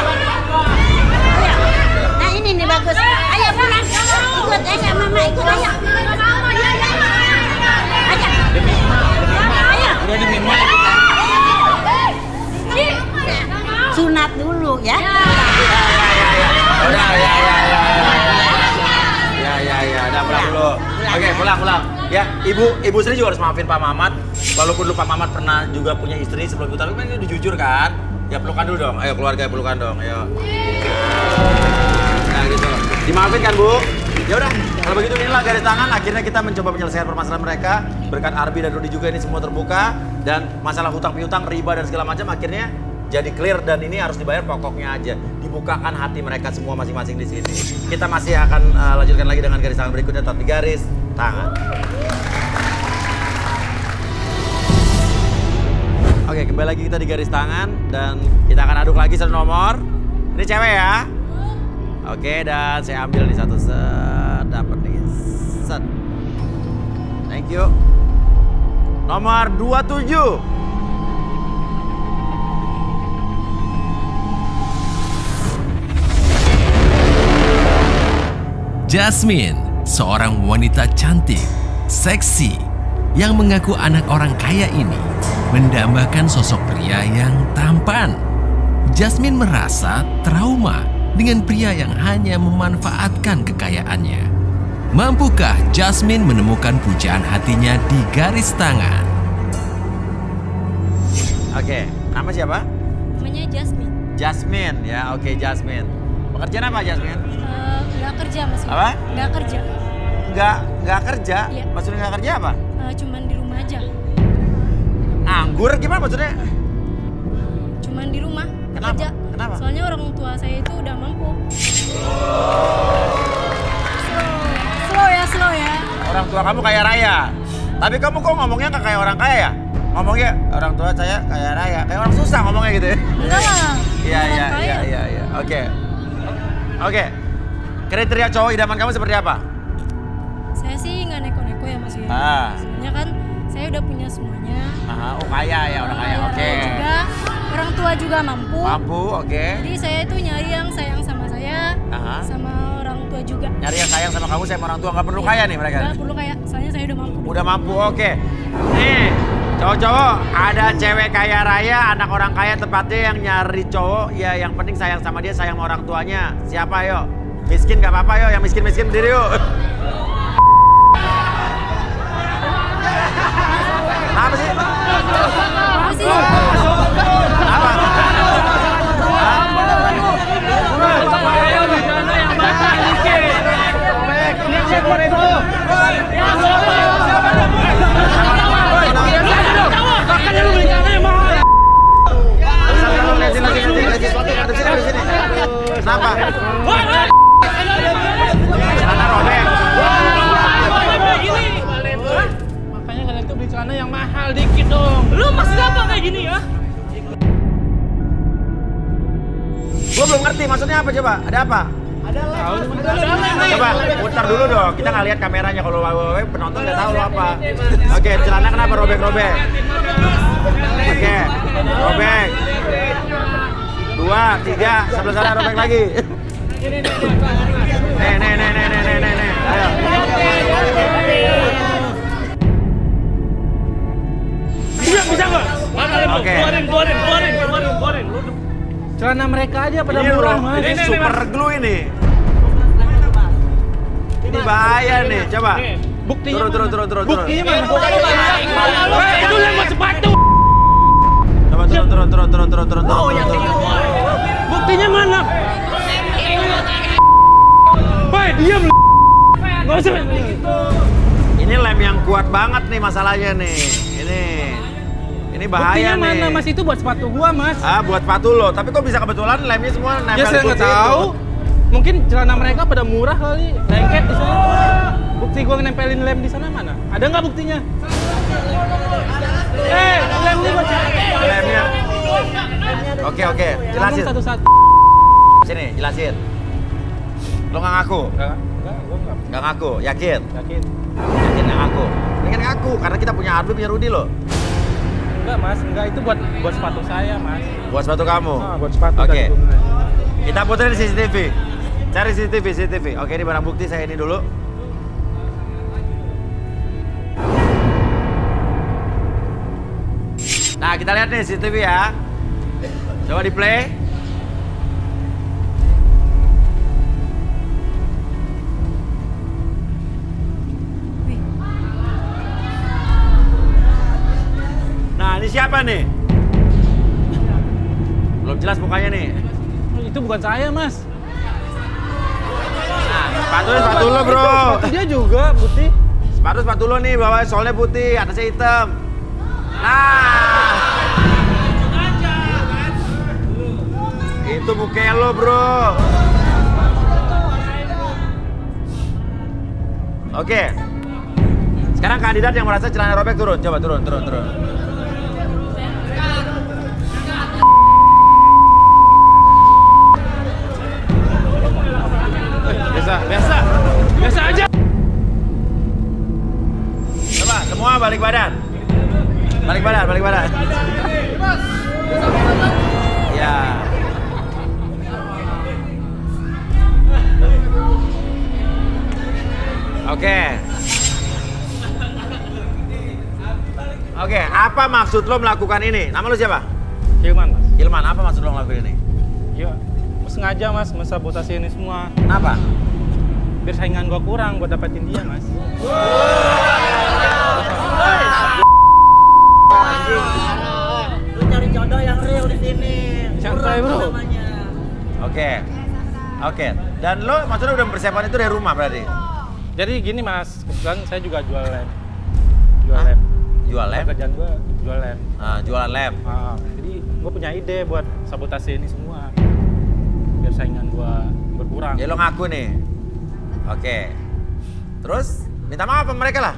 Nah ini nih bagus. Ayo pulang. Ikut aja mama, ikut aja. Ayo. Udah demi Mat. Sunat dulu ya. Udah, ya. Udah pulang dulu. Oke, pulang. Ya, Ibu Sri juga harus maafin Pak Mamat. Walaupun Pak Mamat pernah juga punya istri sebelum itu, tapi kan dia udah jujur kan. Ya pelukan dulu dong. Ayo keluarga pelukan dong. Ayo. Nah gitu. Dimaafin kan Bu? Ya udah. Kalau begitu inilah garis tangan. Akhirnya kita mencoba menyelesaikan permasalahan mereka. Berkat Arbi dan Rudi juga ini semua terbuka. Dan masalah hutang piutang, riba dan segala macam akhirnya jadi clear dan ini harus dibayar pokoknya aja. Dibukakan hati mereka semua masing-masing di sini. Kita masih akan lanjutkan lagi dengan garis tangan berikutnya, tapi garis tangan. Oke, kembali lagi kita di garis tangan dan kita akan aduk lagi satu nomor. Ini cewek ya. Oke, dan saya ambil di satu set, dapat nih set. Thank you. Nomor 27. Jasmine, seorang wanita cantik, seksi, yang mengaku anak orang kaya ini mendambakan sosok pria yang tampan. Jasmine merasa trauma dengan pria yang hanya memanfaatkan kekayaannya. Mampukah Jasmine menemukan pujaan hatinya di garis tangan? Oke, nama siapa? Namanya Jasmine. Jasmine, ya oke Jasmine. Pekerjaan apa Jasmine? Nggak kerja mas. Apa? Nggak kerja. Nggak kerja? Iya. Maksudnya nggak kerja apa? Cuman di rumah aja. Nganggur gimana maksudnya? Cuman di rumah. Kenapa? Kerja. Kenapa? Soalnya orang tua saya itu udah mampu. Slow ya. Orang tua kamu kaya raya. Tapi kamu kok ngomongnya nggak kayak orang kaya ya? Ngomongnya orang tua saya kaya raya. Kayak orang susah ngomongnya gitu ya? Enggak lah. Iya. Oke. Kriteria cowok idaman kamu seperti apa? Saya sih nggak neko-neko ya mas ya. Soalnya kan saya udah punya semuanya. Oh kaya ya, orang kaya. Oke. Juga orang tua juga mampu. Mampu, oke. Jadi saya itu nyari yang sayang sama saya, sama orang tua juga. Nyari yang sayang sama kamu, sama orang tua. Nggak perlu kaya nih mereka? Nggak perlu kaya, soalnya saya udah mampu. Udah mampu, oke. Nih, cowok-cowok, ada cewek kaya raya, anak orang kaya tepatnya yang nyari cowok, ya yang penting sayang sama dia, sayang sama orang tuanya. Siapa yuk? Miskin gak apa-apa yuk, yang miskin-miskin berdiri yuk. Apa sih? Apa? Kenapa? Celana robek. Makanya kalian tuh beli celana yang mahal dikit dong. Lu masih ngerti maksudnya apa coba? Ada apa? Coba putar dulu dong. Kita nggak lihat kameranya kalau penonton nggak tahu lo apa. Oke, celana kenapa robek-robek? Oke, robek. 2, 3, sebelah sana robek lagi. Nih. Ayo. Bisa nggak? Oke. Keluarin. Celana mereka aja pada Ini murah, loh, Mas. ini super glue ini. Ini bahaya nih, coba. Buktinya Turun. Buktinya mana? Itu yang buat sepatu. Coba turun. Buktinya mana? Woi, diam lu. Nggak usah. Ini lem yang kuat banget nih masalahnya nih. Ini bahaya Buktinya nih. mana, Mas? Itu buat sepatu gua, Mas. Buat sepatu lo. Tapi kok bisa kebetulan lemnya semua nempel Ya saya di nggak kunci tahu. itu? Mungkin celana mereka pada murah kali, lengket di sana. Bukti gua nempelin lem di sana mana? Ada nggak buktinya? Lem ini buat Lemnya. Oke, jelasin. Satu-satu. Sini, jelasin. Lo nggak ngaku? Enggak, gua enggak. Nggak ngaku, yakin? Yakin. Yakin nggak ngaku? Ini kan ngaku, karena kita punya Arbi, punya Rudi lo. Enggak, Mas. Enggak, itu buat sepatu saya, Mas. Buat sepatu kamu? Buat sepatu. Oke. dan bunga. Kita puterin CCTV. Cari CCTV. Oke, ini barang bukti saya ini dulu. Nah, kita lihat nih CCTV ya. Coba di play. Nah, ini siapa nih? Belum jelas mukanya nih. Itu bukan saya, Mas. Sepatu lo bro. Sepatu dia juga putih. Sepatu lo nih, bawah solnya putih, atasnya hitam. Nah, itu muka lo bro. Oke. Sekarang kandidat yang merasa celana robek turun. Coba turun. Biasa aja. Coba semua balik badan. Balik badan. Ya. Oke, apa maksud lo melakukan ini? Nama lo siapa? Hilman, Mas. Hilman, apa maksud lo ngelakuin ini? Iya, sengaja, Mas, mensabotase ini semua. Kenapa? Biar saingan gua kurang buat dapetin dia, Mas. Lu cari jodoh yang real di sini. Santai, bro. Namanya. Oke. Dan lo maksudnya udah persiapan itu dari rumah berarti? Jadi gini, Mas, kebetulan saya juga jual lem. Jual lem? Pekerjaan gua jual lem. Jualan lem. Jadi gua punya ide buat sabotase ini semua. Biar saingan gua berkurang. Ya lo ngaku nih. Oke. Terus minta maaf sama mereka lah.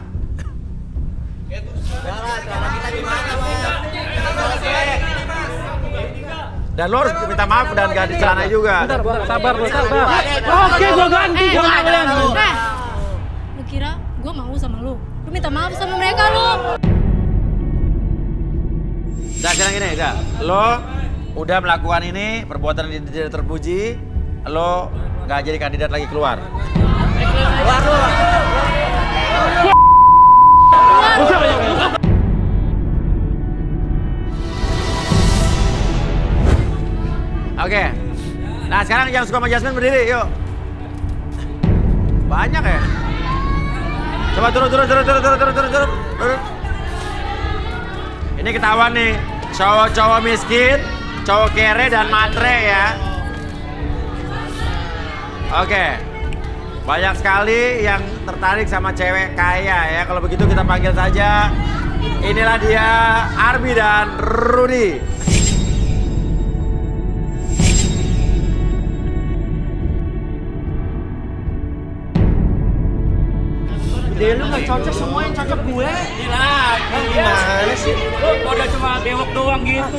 Dan lo harus minta maaf dan ganti celana juga. Bentar, sabar. Oke, gua ganti. Gua nggak boleh. Lu kira gue mau sama lu? Lu minta maaf sama mereka lu. Udah, sekarang gini, udah. Lo udah melakukan ini, perbuatan yang tidak terpuji, lo nggak jadi kandidat lagi keluar. Oke. Nah, sekarang yang suka sama Jasmine berdiri, yuk. Banyak ya? Coba turun. Ini ketahuan nih, cowok-cowok miskin, cowok kere dan matre ya. Oke. Banyak sekali yang tertarik sama cewek kaya ya. Kalau begitu kita panggil saja. Inilah dia Arbi dan Rudi. Dia lu nggak cocok, semua yang cocok gue. Gila, Gimana sih? Lu udah cuma bewok doang gitu.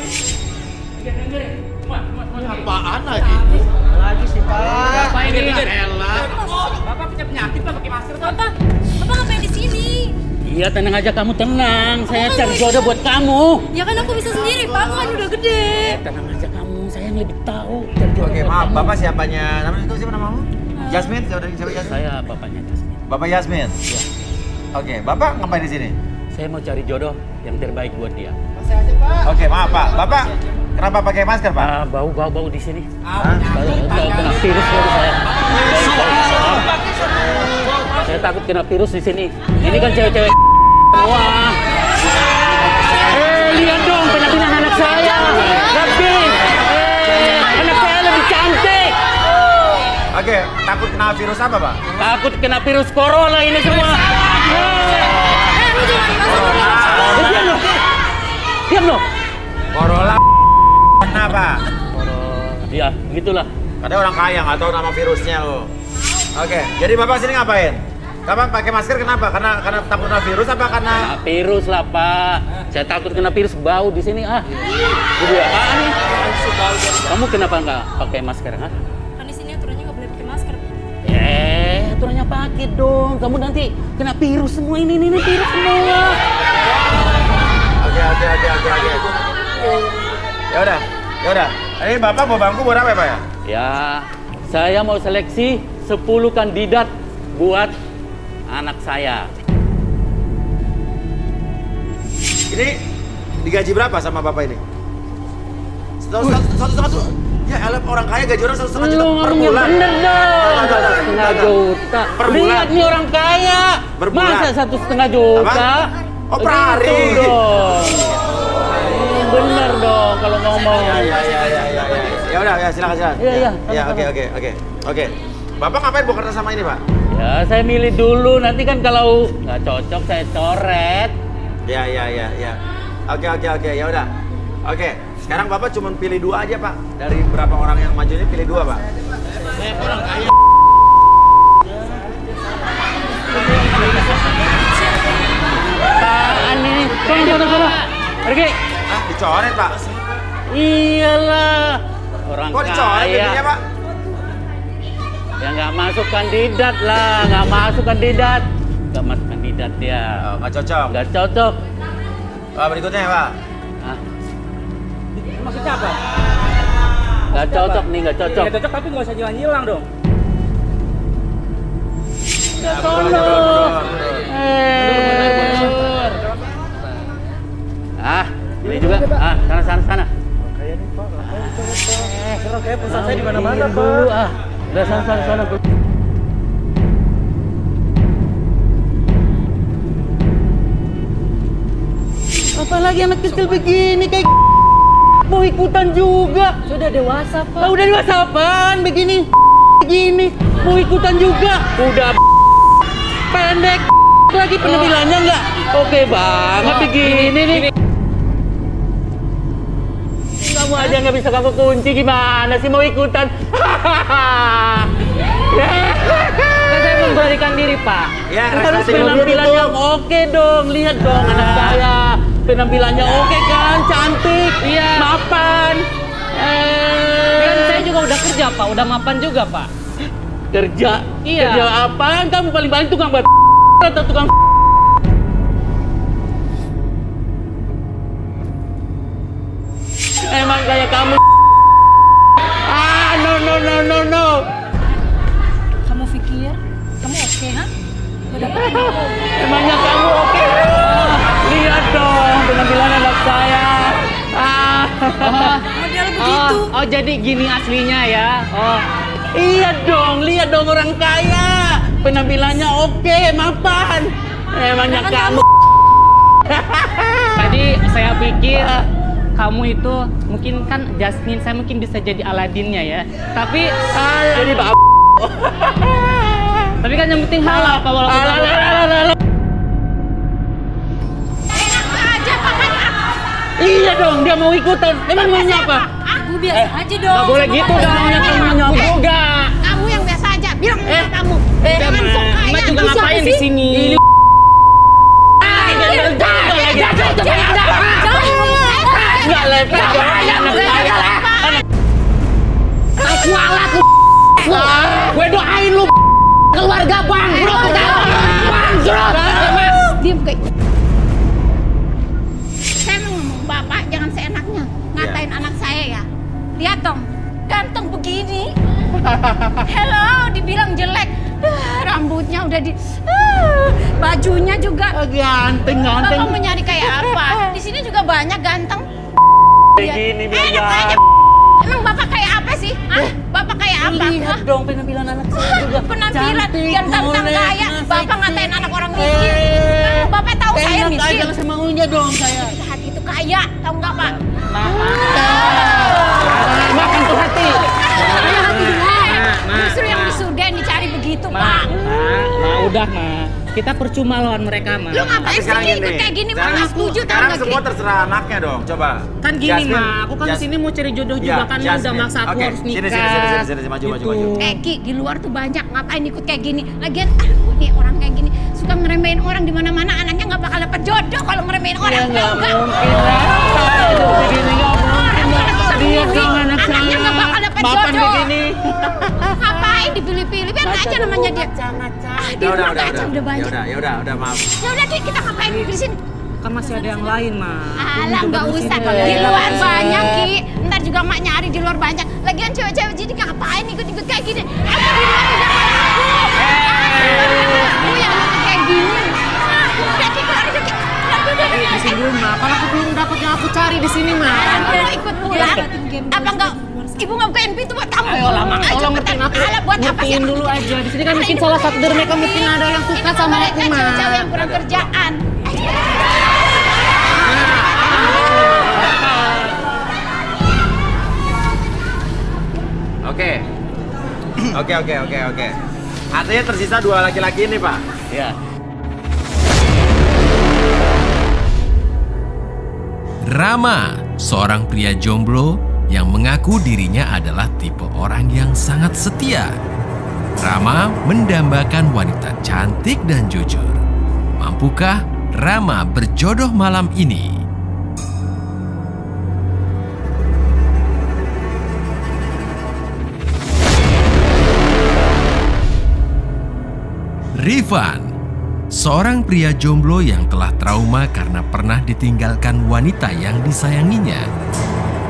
Apaan lagi? Lagi sih, Pak. Apa ini? Elah. Bapak punya penyakit Pak pakai masker Pak. Bapak ngapain di sini? Iya, tenang aja kamu tenang. Saya cari jodoh buat kamu. Ya kan aku bisa sendiri, Pak. Aku kan udah gede. Tenang aja kamu, saya yang lebih tahu. Oke, maaf, Bapak siapanya? Namanya itu siapa namamu? Jasmine? Siapa Jasmine? Saya bapaknya Jasmine. Bapak Yasmin? Iya. Oke, Bapak ngapain di sini? Saya mau cari jodoh yang terbaik buat dia. Oke, maaf Pak. Bapak kenapa pakai masker, Pak? Bau di sini. Hah? Kena virus baru saya. Saya takut kena virus di sini. Ini kan cewek-cewek semua. Lihat dong penampilan anak saya. Rapi. Anak saya lebih cantik. Oke, takut kena virus apa, Pak? Takut kena virus corona ini semua. Lu jangan masuk. Diam lo. Diam lo. Corona kenapa? Ya, gitulah. Ada orang kaya nggak tahu nama virusnya lo. Oke, jadi Bapak sini ngapain? Bapak pakai masker kenapa? Karena takut kena virus apa karena? Kena virus lah, Pak. Saya takut kena virus bau di sini. Jadi apaan nih? Kamu kenapa nggak pakai masker, ha? Kan di sini aturannya nggak boleh pakai masker. Aturannya pakai dong. Kamu nanti kena virus semua ini virus semua. Oke. Ya udah. Ini Bapak bawa bangku buat apa ya, Pak ya? Ya, saya mau seleksi 10 kandidat buat anak saya. Ini digaji berapa sama Bapak ini? Satu. Ya elah, orang kaya gaji orang 1,5 juta Lu per ngomongnya bulan. bener dong. 1,5 juta. Per bulan. Lihat nih orang kaya. Per bulan. Masa 1,5 juta? Apa? Oh, per hari. Gitu dong. Bener dong kalau ngomong. Ya udah, ya silakan. Iya. Ya, oke. Bapak ngapain bawa kertas sama ini, Pak? Ya, saya milih dulu. Nanti kan kalau nggak cocok saya coret. Ya. Oke, ya udah. Oke, sekarang Bapak cuma pilih 2 aja, Pak. Dari berapa orang yang maju ini pilih 2, Pak. Saya orang kaya. Apaan ini? Sono. Pergi. Hah, dicoret, Pak? Iyalah. Orang Kok dicoret kaya. jadinya, Pak? Ya nggak masuk kandidat lah, nggak masuk kandidat dia. Oh, nggak cocok. Nggak cocok. Pak, berikutnya ya, Pak. Hah? Maksudnya apa? Nggak cocok nih, nggak cocok. Nggak cocok tapi nggak usah hilang dong. Ini juga. Sana. Kayak nih, Pak. Orang kayak perusahaan saya di mana-mana, Pak. Dulu, udah sana. Apalagi anak kecil begini kayak mau ikutan juga. Sudah dewasa, Pak. Udah dewasa apaan begini mau ikutan juga. Udah pendek lagi penampilannya nggak oke banget begini nih. Kamu aja nggak bisa kamu kunci, gimana sih mau ikutan? Kan saya memberanikan diri, Pak. Ya, Harus restasi mobil penampilan itu. yang oke dong. Lihat dong anak saya. Penampilannya oke kan, cantik, mapan. Kan saya juga udah kerja, Pak. Udah mapan juga, Pak. Kerja? Iya. Kerja apaan? Kamu paling tukang buat atau tukang emang kayak kamu. No. Kamu pikir kamu oke, ha? Emangnya kamu oke? Lihat dong penampilan anak saya. Model begitu. Oh, jadi gini aslinya ya. Iya dong, lihat dong orang kaya. Penampilannya oke, mapan. Emangnya kamu. Tadi saya pikir kamu itu mungkin kan Jasmine, saya mungkin bisa jadi Aladinnya ya. Tapi Jadi tapi kan yang penting halal, Pak. Walaupun Iya dong, dia mau ikutan. Emang maunya apa? Aku biasa aja dong. nggak boleh sama gitu orang dong, kaya. temennya juga. Kamu yang biasa aja. Bilang sama kamu. Jangan sok kaya. Mbak juga Bisa ngapain sih? di sini? Nggak lepas dong anak saya. kualat lu. Gue doain lu keluarga bangkrut. Bangkrut. Diam kayak. Saya mau ngomong bapak jangan seenaknya ngatain anak saya ya. Lihat dong, ganteng begini. Hello, dibilang jelek. Rambutnya udah bajunya juga Ganteng. Bapak mau nyari kayak apa? Di sini juga banyak ganteng. Begini Enak aja. Emang bapak kayak apa sih? Hah? Bapak kayak apa? Lihat dong penampilan anak saya juga. Penampilan Cantik, ganteng molek, kaya. Bapak seksi. ngatain anak orang miskin. Emang bapak tahu saya Enak miskin? aja semaunya dong saya. Hati itu kaya, tahu nggak Pak? Makan tuh hati. Justru yang disudahin dicari begitu Pak. Udah mah. Kita percuma lawan mereka mah. Lu ngapain sih ikut kayak gini? Mah nggak setuju tau Sekarang nggak semua Ki? terserah anaknya dong. Coba. Kan gini Jasmine, mah, aku kan kesini mau cari jodoh juga kan lu udah Jasmine. maksa aku Oke, harus nikah. Sini, maju. Ki, di luar tuh banyak ngapain ikut kayak gini. Lagian aduh nih orang kayak gini suka ngeremehin orang di mana-mana, anaknya nggak bakal dapet jodoh kalau ngeremehin orang. Ya nggak Tahu nggak? mungkin lah. Itu begini nggak mungkin lah. Lihat dong anak saya. Anaknya nggak bakal dapet Mapan jodoh. begini. Ngapain dipilih-pilih? Biar aja namanya dia. Di luar aja udah banyak. Ya udah, maaf. Ya udah Ki, kita ngapain di sini? Kan masih ada yang lain mah. Alah nggak usah. Di luar banyak Ki. Ntar juga mak nyari di luar banyak. Lagian cewek-cewek jadi ngapain ikut-ikut kayak gini? Aku di luar udah aku. Aku yang ikut kayak gini. Udah Ki, keluar aja Ki. Di sini dulu mah. Kalau aku belum dapat yang aku cari di sini mah. Aku mau ikut pulang. Apa enggak? Ibu nggak bukain pintu buat kamu. Ayolah mak, Ayo tolong cepetan. ngertiin aku. Alah, buat apa sih? Ngertiin dulu aja. Di sini kan mungkin salah satu dari mereka mungkin ada yang suka sama aku mah. Cewek-cewek yang kurang kerjaan. Oke. Artinya tersisa 2 laki-laki ini, Pak. Ya. Rama, seorang pria jomblo yang mengaku dirinya adalah tipe orang yang sangat setia. Rama mendambakan wanita cantik dan jujur. Mampukah Rama berjodoh malam ini? Rifan, seorang pria jomblo yang telah trauma karena pernah ditinggalkan wanita yang disayanginya.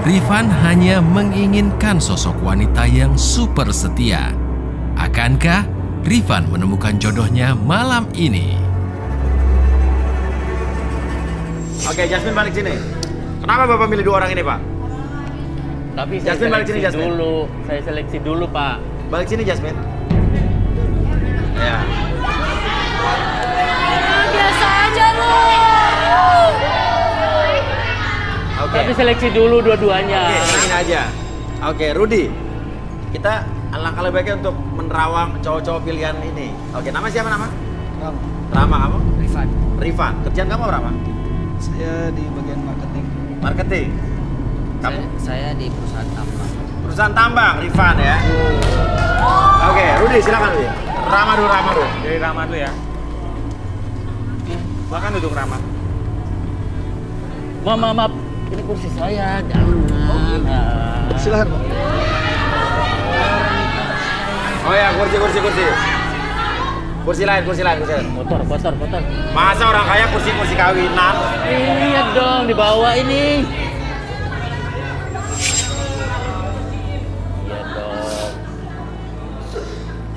Rifan hanya menginginkan sosok wanita yang super setia. Akankah Rifan menemukan jodohnya malam ini? Oke, Jasmine balik sini. Kenapa Bapak milih 2 orang ini, Pak? Tapi saya Jasmine, balik sini, seleksi Jasmine. dulu. Saya seleksi dulu, Pak. Balik sini, Jasmine. Ya. Biasa aja lu. Oke. Tapi seleksi dulu dua-duanya. Oke, tenangin aja. Oke, Rudy. Kita alangkah lebih baiknya untuk menerawang cowok-cowok pilihan ini. Oke, nama siapa nama? Rama, kamu? Rifan. Kerjaan kamu apa, Rama? Saya di bagian marketing. Marketing. Kamu? Saya di perusahaan tambang. Perusahaan tambang, Rifan ya. Oke, Rudy silakan Rudy. Rama dulu. Dari Rama dulu ya. Silakan duduk Rama. Maaf. Ini kursi saya, jangan. Silahkan Pak. Oh ya, kursi. Kursi lain. Kotor. Masa orang kaya kursi kawinan? Lihat dong, di bawah ini. Iya dong.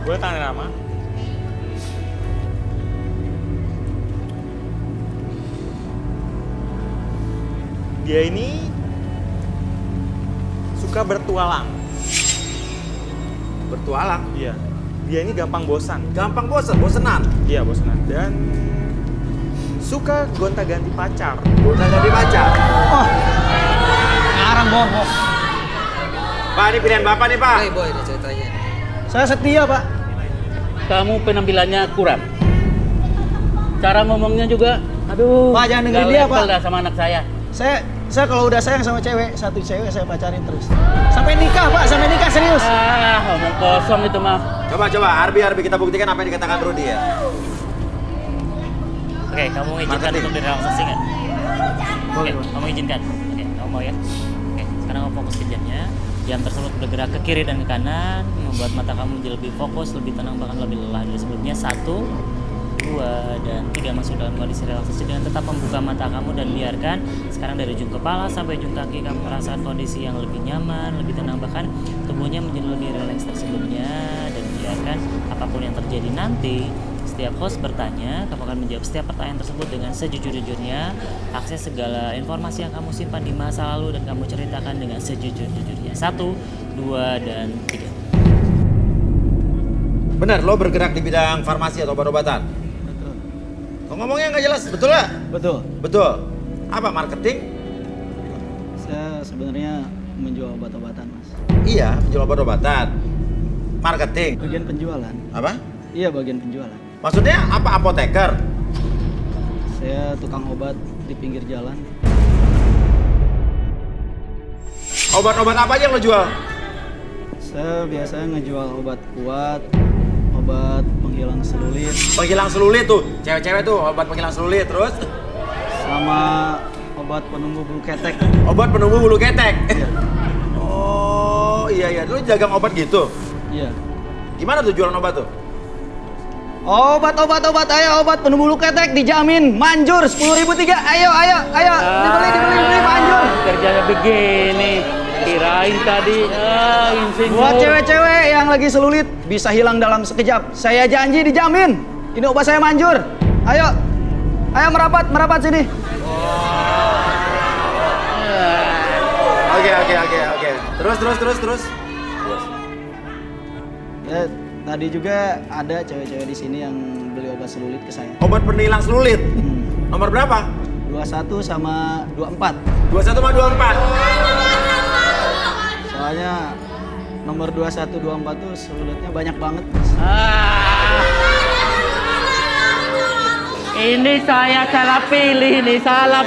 Boleh tanya Rama? Dia ini suka bertualang. Bertualang. Iya. Dia ini gampang bosan. Gampang bosenan. Iya, bosanan. Dan suka gonta-ganti pacar. Udah jadi pacar. Sekarang bohong. Pak, ini pilihan Bapak nih, Pak. Boy, ada ceritanya. Saya setia Pak. Kamu penampilannya kurang. Cara ngomongnya juga, aduh. Pak, jangan dengerin nggak dia, level Pak. dah sama anak saya. Saya kalau udah sayang sama cewek, satu cewek saya pacarin terus. Sampai nikah Pak, sampai nikah serius. Ngomong kosong itu mah. Coba, Arbi kita buktikan apa yang dikatakan Rudy ya. Oke, kamu izinkan Marketing. untuk direlaksasi nggak? Oke, kamu izinkan. Oke, kamu mau ya? Oke, sekarang kamu fokus ke jamnya. Jam tersebut bergerak ke kiri dan ke kanan, membuat mata kamu menjadi lebih fokus, lebih tenang, bahkan lebih lelah dari sebelumnya. 1, 2, dan 3 masuk dalam kondisi relaksasi dengan tetap membuka mata kamu dan biarkan sekarang dari ujung kepala sampai ujung kaki kamu merasakan kondisi yang lebih nyaman, lebih tenang, bahkan tubuhnya menjadi lebih rileks dari sebelumnya. Dan biarkan apapun yang terjadi nanti, setiap host bertanya, kamu akan menjawab setiap pertanyaan tersebut dengan sejujur-jujurnya. Akses segala informasi yang kamu simpan di masa lalu dan kamu ceritakan dengan sejujur-jujurnya. 1, 2, dan 3. Benar, lo bergerak di bidang farmasi atau obat-obatan? Betul. Kok ngomongnya nggak jelas, betul nggak? Betul. Betul. Apa, marketing? Saya sebenarnya menjual obat-obatan, Mas. Iya, jual obat-obatan. Marketing? Bagian penjualan. Apa? Iya, bagian penjualan. Maksudnya apa, apoteker? Saya tukang obat di pinggir jalan. Obat-obat apa aja yang lo jual? Saya biasanya ngejual obat kuat, obat penghilang selulit, Penghilang selulit tuh, cewek-cewek tuh obat penghilang selulit, terus sama obat penumbuh bulu ketek. obat penumbuh bulu ketek. Iya. Oh iya, lu dagang obat gitu? Iya. Gimana tuh jualan obat tuh? Obat, ayo obat penumbuh bulu ketek dijamin manjur 10.000 3. Ayo, dibeli manjur. Kerjanya begini, kirain tadi insinyur. Buat cewek-cewek yang lagi selulit bisa hilang dalam sekejap. Saya janji dijamin. Ini obat saya manjur. Ayo merapat sini. Oke. Terus. Ya, tadi juga ada cewek-cewek di sini yang beli obat selulit ke saya. Obat penghilang selulit. Nomor berapa? 21 sama 24. 21 sama 24. Soalnya nomor 21 24 tuh selulitnya banyak banget. Ini saya salah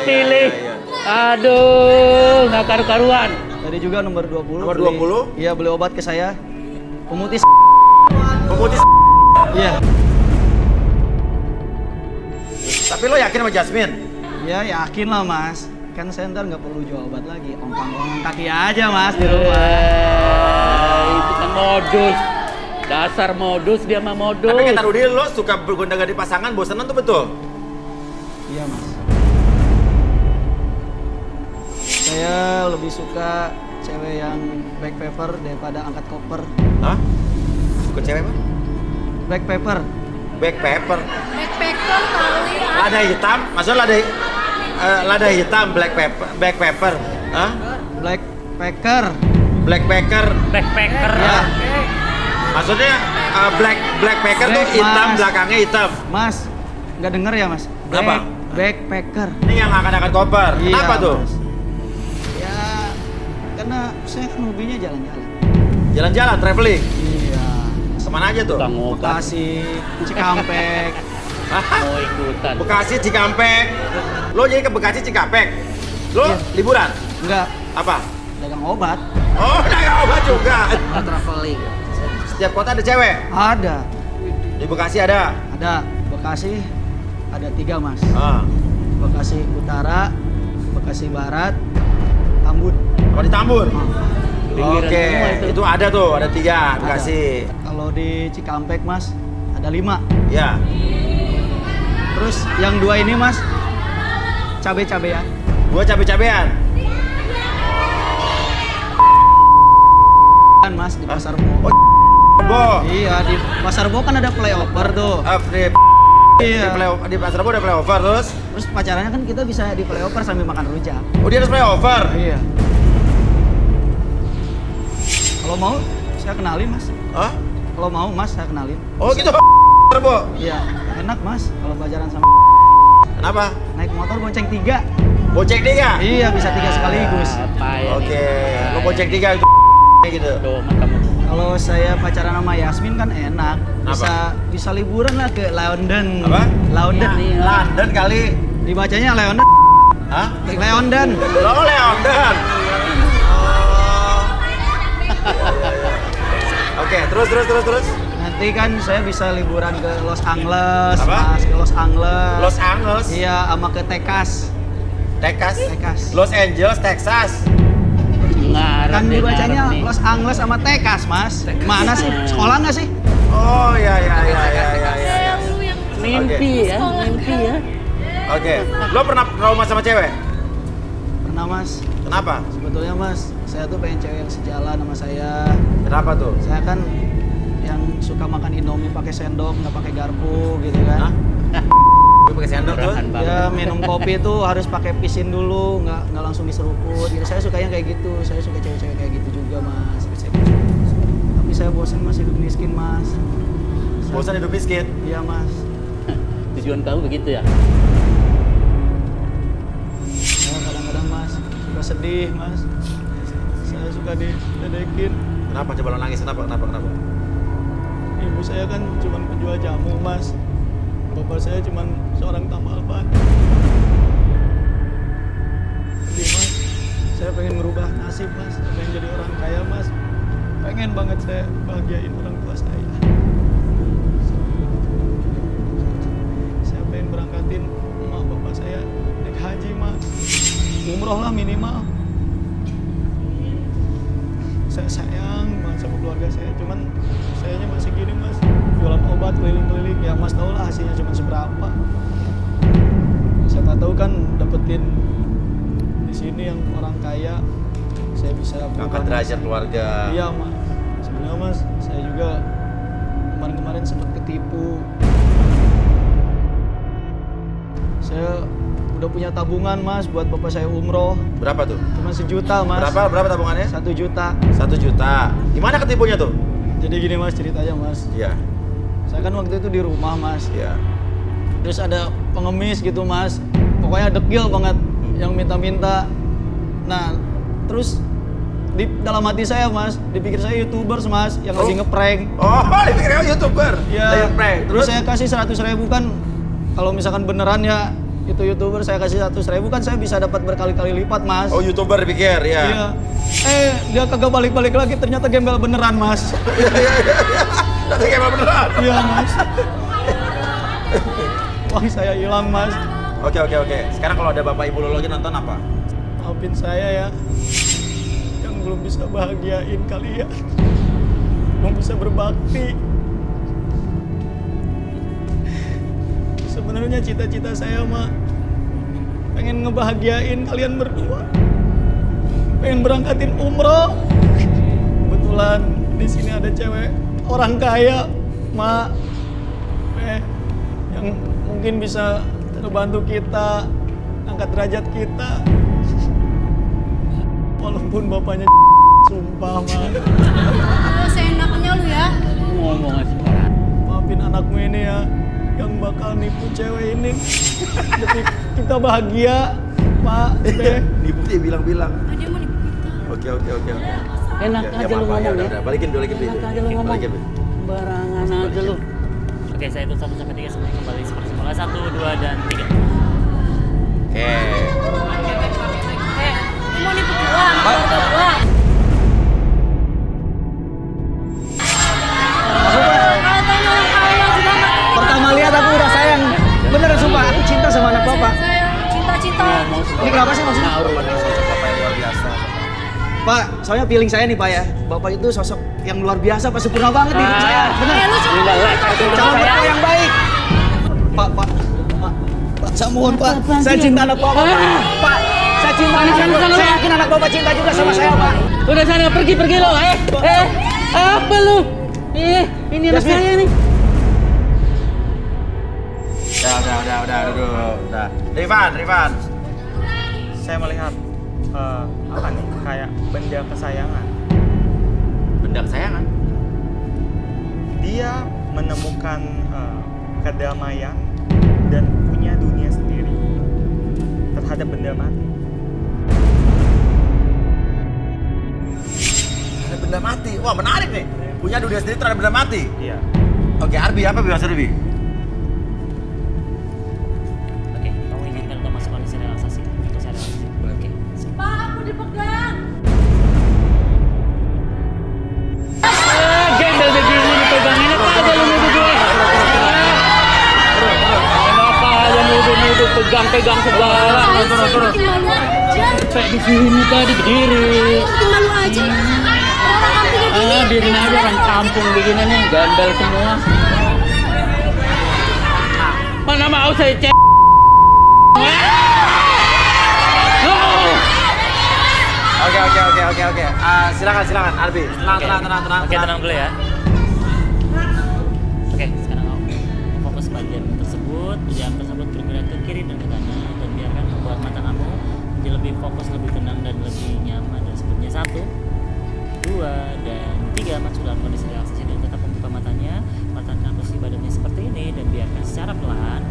pilih. Aduh, nggak karu-karuan. Tadi juga nomor 20. Nomor 20? Iya, beli obat ke saya. Pemutih. Iya. Tapi lo yakin sama Jasmine? Ya yakin lah, Mas. Kan saya ntar nggak perlu jual obat lagi. Ompang-ompang kaki aja, Mas, di rumah. Itu kan modus. Dasar modus, dia mah modus. Tapi kata Rudi, lo suka bergonda-ganti pasangan, bosanan tuh betul? Iya, Mas. Saya lebih suka cewek yang back paper daripada angkat koper. Hah? Suka cewek apa? Back paper. Back paper. Backpacker kali ya. Lada hitam? Maksudnya lada hitam, back paper. Hah? Black packer. Backpacker. Ya. Maksudnya black packer tuh Black, hitam, Mas. belakangnya hitam. Mas, nggak denger ya, Mas? Apa? Backpacker. Ini yang angkat-angkat koper. Iya, Kenapa tuh? Mas. Ya, karena saya kan hobinya jalan-jalan. Jalan-jalan, traveling. Iya. Kemana aja tuh? Tukang obat. Bekasi, Cikampek. Mau ikutan. Bekasi, Cikampek. Lo jadi ke Bekasi, Cikampek. Lo Iya. liburan? Enggak, Apa? dagang obat. Oh, dagang obat juga. Traveling. Setiap kota ada cewek. Ada. Di Bekasi ada. Ada Bekasi, ada 3, Mas. Ah. Bekasi Utara, Bekasi Barat, Tambun. Apa di Tambun? Pinggiran Oke, semua itu ada tuh, ada 3 Ada. Bekasi. Kalau di Cikampek, Mas, ada 5. Ya. Terus yang 2 ini, Mas, cabe-cabean. Gua cabe-cabean. Kan, Mas, di Pasar Bo. Oh, Bo. Iya, di Pasar Bo kan ada flyover tuh. Di Iya. di Pasar Bo ada flyover terus. Terus pacarannya kan kita bisa di flyover sambil makan rujak. Oh, dia ada flyover. Iya. Kalau mau, saya kenalin, Mas. Hah? Kalau mau, Mas, saya kenalin. Oh, gitu. Pasar Bo. Iya, enak, Mas, kalau pacaran sama Kenapa? naik motor bonceng 3. Bonceng 3? Iya, bisa 3 sekaligus. Apa ya? Oke, lo bonceng 3 itu gitu. Tuh, kamu. Kalau saya pacaran sama Yasmin kan enak. Bisa liburan lah ke London. Apa? London. London kali. Dibacanya London. Hah? London. Lo London. Oke, terus. Nanti kan saya bisa liburan ke Los Angeles, Apa? Mas, ke Los Angeles. Los Angeles. Iya, sama ke Texas. Texas. Texas. Los Angeles, Texas. Kan dibacanya Los Angeles sama Texas, Mas. Mana sih? Sekolah nggak sih? Oh ya. Mimpi ya. Oke. Lo pernah trauma sama cewek? Pernah, Mas. Kenapa? Sebetulnya, Mas, saya tuh pengen cewek yang sejalan sama saya. Kenapa tuh? Saya kan yang suka makan Indomie pakai sendok, nggak pakai garpu gitu kan. Gue pakai sendok tuh. Ya minum kopi itu harus pakai pisin dulu, nggak langsung diseruput. Gitu. Saya sukanya kayak gitu. Saya suka cewek-cewek kayak gitu juga, Mas. Tapi saya bosan, Mas, hidup miskin, Mas. Bosan hidup miskin? Iya, Mas. Tujuan kamu begitu ya? Saya kadang-kadang, Mas, suka sedih, Mas. Saya suka diledekin. Kenapa? Coba lo nangis. Kenapa? Ibu saya kan cuma penjual jamu, Mas. Bapak saya cuma seorang tambal ban. Jadi, Mas, saya pengen merubah nasib, Mas. Saya pengen jadi orang kaya, Mas. Pengen banget saya bahagiain orang tua saya. Saya pengen berangkatin emak bapak saya naik haji, Mas. Umroh lah minimal. Saya sayang banget sama keluarga saya, cuman sayanya masih gini, Mas. Jualan obat keliling-keliling, ya Mas tau lah hasilnya cuma seberapa. Siapa tahu kan dapetin di sini yang orang kaya, saya bisa Angkat derajat keluarga. Iya, Mas. Sebenarnya, Mas, saya juga kemarin sempat ketipu. Saya udah punya tabungan, Mas, buat bapak saya umroh. Berapa tuh? Cuma 1 juta, Mas. Berapa tabungannya? 1 juta. 1 juta. Gimana ketipunya tuh? Jadi gini, Mas, ceritanya, Mas. Iya. Saya kan waktu itu di rumah, Mas. Iya. Terus ada pengemis gitu, Mas. Pokoknya dekil banget yang minta-minta. Nah, terus di dalam hati saya, Mas, dipikir saya YouTubers, Mas, yang lagi ngeprank. Oh, dipikirnya YouTuber. Iya. Lagi ngeprank. Terus saya kasih 100.000 kan, kalau misalkan beneran ya itu YouTuber, saya kasih 100.000 kan saya bisa dapat berkali-kali lipat, Mas. Oh, YouTuber dipikir, ya. Iya. Dia kagak balik-balik lagi, ternyata gembel beneran, Mas. Iya. Tapi gembel beneran. Iya, Mas. Uang saya hilang, Mas. Oke. Sekarang kalau ada bapak ibu lo lagi nonton apa? Maafin saya ya, yang belum bisa bahagiain kalian, belum bisa berbakti. Sebenarnya cita-cita saya mah pengen ngebahagiain kalian berdua, pengen berangkatin umroh. Kebetulan di sini ada cewek orang kaya, Mak, yang mungkin bisa ngebantu kita, angkat derajat kita. Walaupun bapaknya sumpah, Mak. Seenaknya lu ya. Ngomong aja sembarangan. Maafin anakmu ini ya, yang bakal nipu cewek ini. Jadi kita bahagia, Pak. Nipu dia bilang-bilang. Dia mau nipu kita. Oke. Enak aja lu ngomong ya. Udah. Balikin. Enak aja lu ngomong. Balikin. Barangan aja lu. Oke, saya hitung 1 sampai 3 sebelum kembali seperti semula. 1, 2, dan 3. Oke. Lu mau nipu gua, sama keluarga gua. Katanya orang kaya juga nggak ngerti. Pertama lihat aku udah sayang. Beneran sumpah, aku cinta sama anak bapak. Sayang, cinta-cinta. Ini kenapa sih maksudnya? Bapak yang luar biasa. Pak, soalnya feeling saya nih, Pak ya. Bapak itu sosok yang luar biasa, Pak. Sempurna banget nih hidup saya. Bener. Lu cuma Calon bapak yang baik. Pak, saya mohon, Pak. Saya cinta anak bapak, Pak. Pak, saya cinta anak bapak. Saya yakin anak bapak cinta juga sama saya, Pak. Udah sana pergi lo. Apa lu? Ini anak saya nih. Udah. Rifan. Saya melihat apa nih, kayak benda kesayangan. Benda kesayangan. Dia menemukan kedamaian dan punya dunia sendiri terhadap benda mati. Ada benda mati. Wah, menarik nih. Punya dunia sendiri terhadap benda mati. Iya. Oke, Arbi, apa bahasa Arbi? Oke, kamu izinkan untuk masuk kondisi relaksasi. Untuk saya relaksasi. Oke. Pak, aku dipegang. Gendel begini dipegangin apa aja lu nuduh gue? Kenapa aja nuduh pegang-pegang segala? Turun. aja. Sampai di sini tadi berdiri. Bikin malu aja. Orang kampung kayak gini. Biarin aja orang kampung begini nih, gandal semua. Mana mau saya cek? Oke. Silakan Arbi. Tenang. Oke, tenang dulu ya. Oke, sekarang kamu fokus pada jam tersebut. Jam tersebut bergerak ke kiri dan ke kanan, dan biarkan membuat mata kamu jadi lebih fokus, lebih tenang dan lebih nyaman. Dan sebutnya 1, 2, dan 3. Masuk dalam kondisi relaksasi dan tetap membuka matanya. Letakkan posisi badannya seperti ini dan biarkan secara pelan.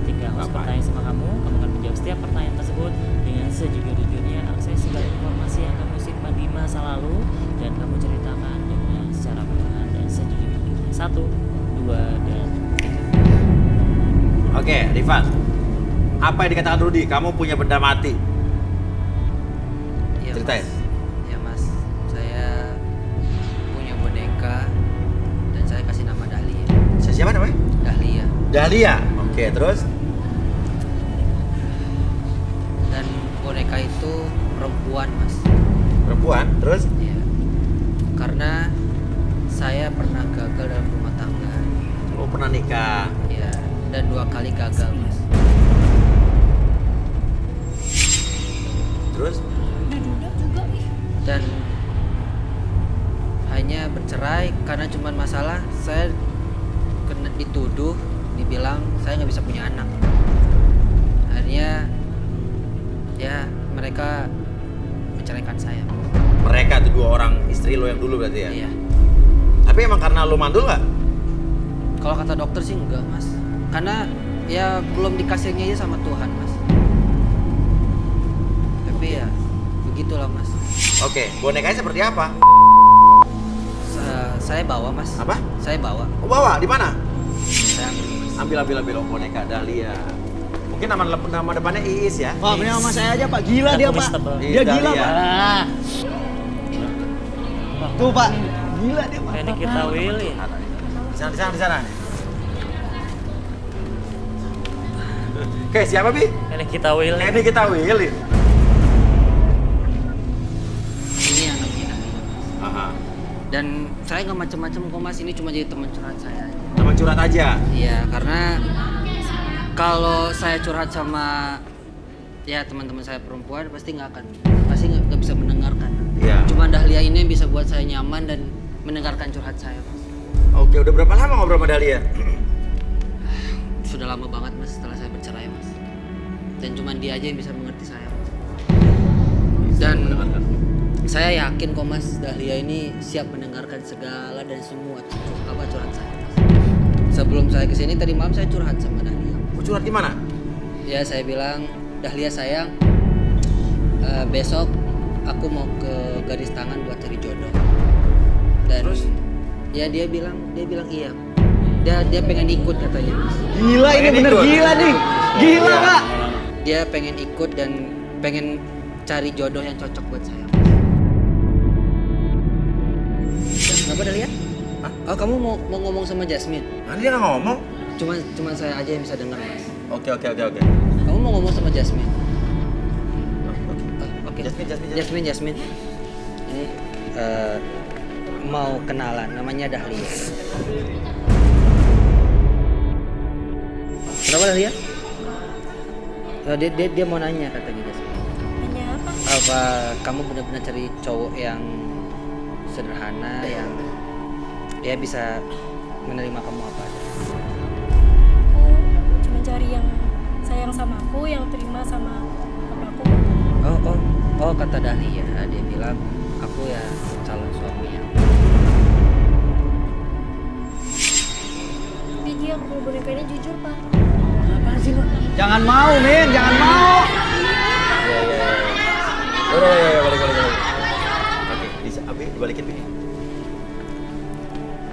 Ketika host bertanya sama kamu akan menjawab setiap pertanyaan tersebut dengan sejujur-jujurnya. Akses segala informasi yang kamu simpan di masa lalu dan kamu ceritakan dengan secara perlahan dan sejujur-jujurnya. 1, 2, dan 3. Oke, Rifan. Apa yang dikatakan Rudi? Kamu punya benda mati. Iya, Ceritain. Mas. Ya Mas, saya punya boneka dan saya kasih nama Dahlia. Siapa namanya? Dahlia. Oke, terus? Dan boneka itu perempuan Mas. Perempuan, terus? Iya. Karena saya pernah gagal dalam rumah tangga. Oh, pernah nikah. Iya, dan 2 kali gagal Mas. Terus? Dan hanya bercerai karena cuma masalah saya kena dituduh, dibilang saya nggak bisa punya anak. Akhirnya ya mereka menceraikan saya. Mereka tuh 2 orang istri lo yang dulu berarti ya? Iya. Tapi emang karena lo mandul nggak? Kalau kata dokter sih enggak Mas, karena ya belum dikasihnya aja sama Tuhan Mas. Tapi ya begitulah Mas. Oke, bonekanya seperti apa? Saya bawa Mas. Apa? Saya bawa. Oh, bawa di mana? Saya Ambil oh, boneka Dahlia. Mungkin nama depannya Iis ya? Pak, ini sama saya aja Pak. Gila dia Pak. Dia gila Pak. Tuh Pak, gila dia Pak. Ini kita Willy. Di sana. Oke, siapa Bi? Ini kita Willy. Ini kita Willy. ini anaknya Dahlia. Aha. Dan saya nggak macam-macam kok Mas, ini cuma jadi teman curhat saya. Teman curhat aja? Iya, karena kalau saya curhat sama ya teman-teman saya perempuan pasti nggak bisa mendengarkan. Iya. Cuma Dahlia ini yang bisa buat saya nyaman dan mendengarkan curhat saya Mas. Oke, udah berapa lama ngobrol sama Dahlia? Sudah lama banget Mas setelah saya bercerai Mas. Dan cuma dia aja yang bisa mengerti saya Mas. Dan saya yakin kok Mas, Dahlia ini siap mendengarkan segala dan semua curhat saya Mas. Sebelum saya kesini tadi malam saya curhat sama Dahlia. Curhat gimana? Ya saya bilang, Dahlia sayang, besok aku mau ke garis tangan buat cari jodoh. Dan terus? Ya dia bilang iya. Dia pengen ikut katanya Mas. Gila ini bener gila nih. Gila Pak. Dia pengen ikut dan pengen cari jodoh yang cocok buat saya. Kenapa Dahlia? Hah? Oh kamu mau ngomong sama Jasmine? Nanti dia nggak ngomong. Cuma saya aja yang bisa dengar Mas. Oke. Kamu mau ngomong sama Jasmine? Oke. Jasmine. Ini mau kenalan, namanya Dahlia. Kenapa Dahlia? Dia mau nanya katanya Jasmine. Nanya apa? Apa kamu benar-benar cari cowok yang sederhana, yang ya bisa menerima kamu apa aja? Aku cuma cari yang sayang sama aku, yang terima sama papaku. Oh kata Dahlia, dia bilang aku ya calon suami yang. Tapi dia kalau boneka ini jujur Pak. Apaan sih Pak? Jangan mau Min, jangan mau. Iya. Udah, balik. Oke, bisa Abi dibalikin Bi.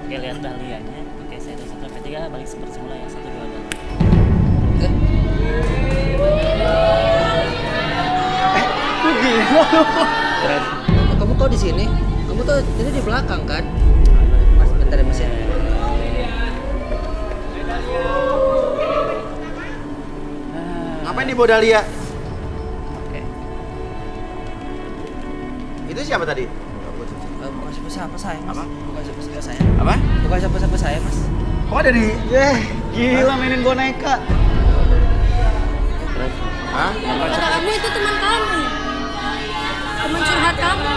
Oke, lihat Dahlianya. Oke, saya hitung 1 sampai 3, balik seperti semula ya. 1, 2, dan 3. Kamu kok di sini? Kamu tuh ini di belakang kan? Mas, bentar ya Mas ya. Ngapain di Dahlia? Oke. Itu siapa tadi? Bukan siapa-siapa saya, Mas. Apa? Bukan siapa-siapa saya. Apa? Bukan siapa-siapa saya, Mas. Kok ada di... Gila mainin boneka. Hah? Kata kamu itu teman kamu. Teman curhat kamu.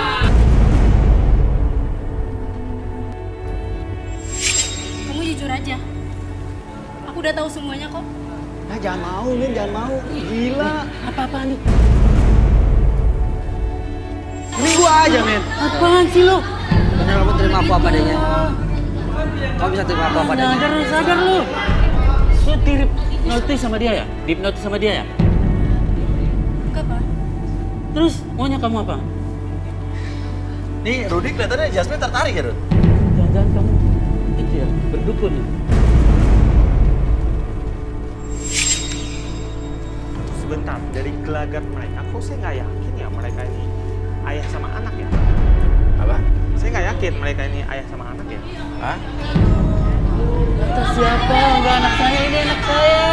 Kamu jujur aja. Aku udah tahu semuanya kok. Nah, jangan mau, Min, jangan mau. Gila. Apa-apaan nih? Ini gua aja, Min. Apaan sih lo? Bener kamu terima aku apa adanya. Kamu bisa terima aku apa adanya. Sadar lu. Lu dihipnotis sama dia ya? Dihipnotis sama dia ya? Enggak, Pak. Terus maunya kamu apa? Nih, Rudy kelihatannya Jasmine tertarik ya, Rud? Jangan-jangan kamu itu ya, berdukun ya? Sebentar, dari gelagat mereka, kok saya nggak yakin ya mereka ini ayah sama anak ya? Apa? Saya nggak yakin mereka ini ayah sama anak ya. Hah? Kata siapa? Enggak anak saya, ini anak saya.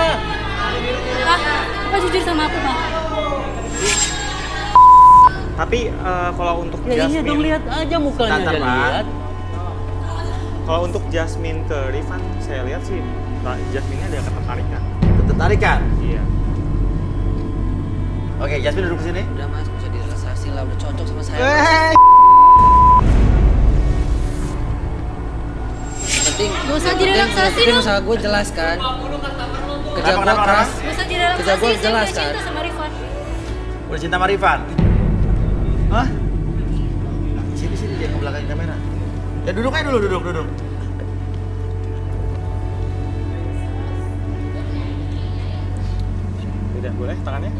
Pak, Pak jujur sama aku, Pak. Tapi kalau untuk Ya iya dong, Jasmine, lihat aja mukanya Bentar, aja Pak. lihat. kalau untuk Jasmine ke Rifan, saya lihat sih Jasmine-nya ada ketertarikan. Tertarikan? Iya. Oke, Jasmine duduk sini. Udah, Mas, bisa direlaksasi lah, udah cocok sama saya. Penting. Gak usah direlaksasi penting dong. usaha gue jelas kan. Kerja gue Kenapa? keras. Gak usah Kerja direlaksasi. gue Saya jelas udah kan. cinta sama Rifan. Udah cinta sama Rifan? Hah? Sini, dia ke belakang kamera. Ya duduk aja dulu, duduk. Udah, boleh tangannya?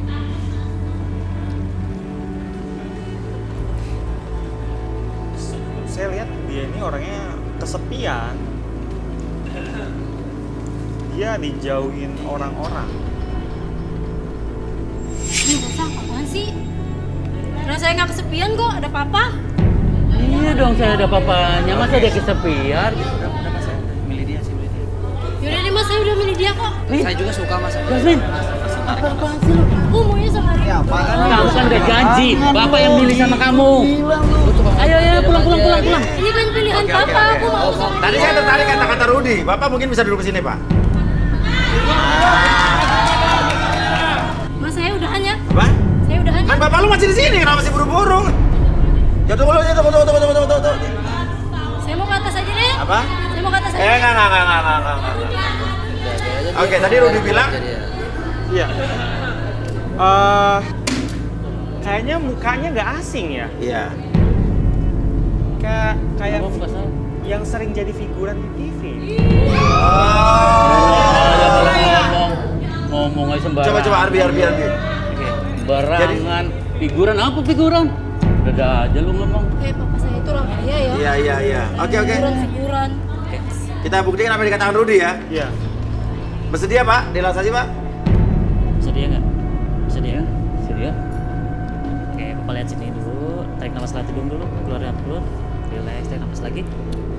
Saya lihat dia ini orangnya kesepian. Dia dijauhin orang-orang. Ini dosa apaan sih? Karena saya nggak kesepian kok, ada papa. Iya dong, saya ada papanya. Masa dia kesepian? Udah mas, saya milih dia sih, milih dia. Yaudah deh Mas, saya udah milih dia kok. Saya juga suka Mas. Jasmine, apa-apaan sih lu? Aku maunya sama Rifan. Ya, apaan? Kamu kan udah janji, Bapak yang milih sama kamu. Ayo, pulang. Ini kan pilihan Oke. papa, aku mau sama Tadi dia. saya tertarik kata-kata Rudy. Bapak mungkin bisa duduk sini, Pak. Mas, saya udahan ya. Apa? Saya udahan ya. Kan bapak lu masih di sini, kenapa masih buru-buru? Ya tunggu. Saya mau ke atas aja deh. Apa? Saya mau ke atas aja. Enggak. Oke, tadi Rudy bilang Iya. Kayaknya mukanya nggak asing ya. iya. Kayak Kamu bukan salah. yang sering jadi figuran di TV. Ngomong aja sembarangan. Coba Arbi. Barangan. Figuran apa figuran? Udah aja lu ngomong. Papa saya itu orang kaya ya. Iya. Oke. Figuran. Kita buktikan apa yang dikatakan Rudy ya. Iya. Bersedia, Pak? Direlaksasi, Pak? Sedia nggak? Sedia? Oke, Bapak lihat sini dulu. Tarik nafas latih dulu. Keluarin dulu. Relax, tarik nafas lagi.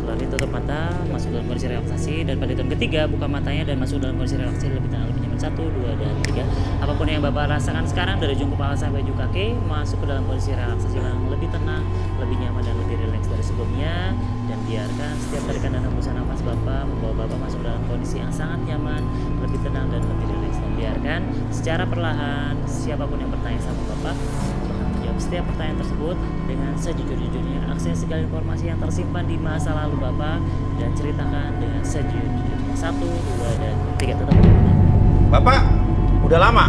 Keluarin, tutup mata, masuk dalam kondisi relaksasi. Dan pada hitungan ketiga, buka matanya dan masuk dalam kondisi relaksasi lebih tenang, lebih nyaman. 1, 2, dan 3. Apapun yang Bapak rasakan sekarang dari ujung kepala sampai ujung kaki, masuk ke dalam kondisi relaksasi yang lebih tenang, lebih nyaman, dan lebih rileks dari sebelumnya. Dan biarkan setiap tarikan dan hembusan nafas Bapak membawa Bapak masuk dalam kondisi yang sangat nyaman, lebih tenang, dan lebih rileks. Dan biarkan secara perlahan siapapun yang bertanya sama Bapak menjawab setiap pertanyaan tersebut dengan sejujur-jujurnya. Akses segala informasi yang tersimpan di masa lalu Bapak dan ceritakan dengan sejujur-jujurnya. 1, 2, dan 3. Tetap. Bapak, udah lama?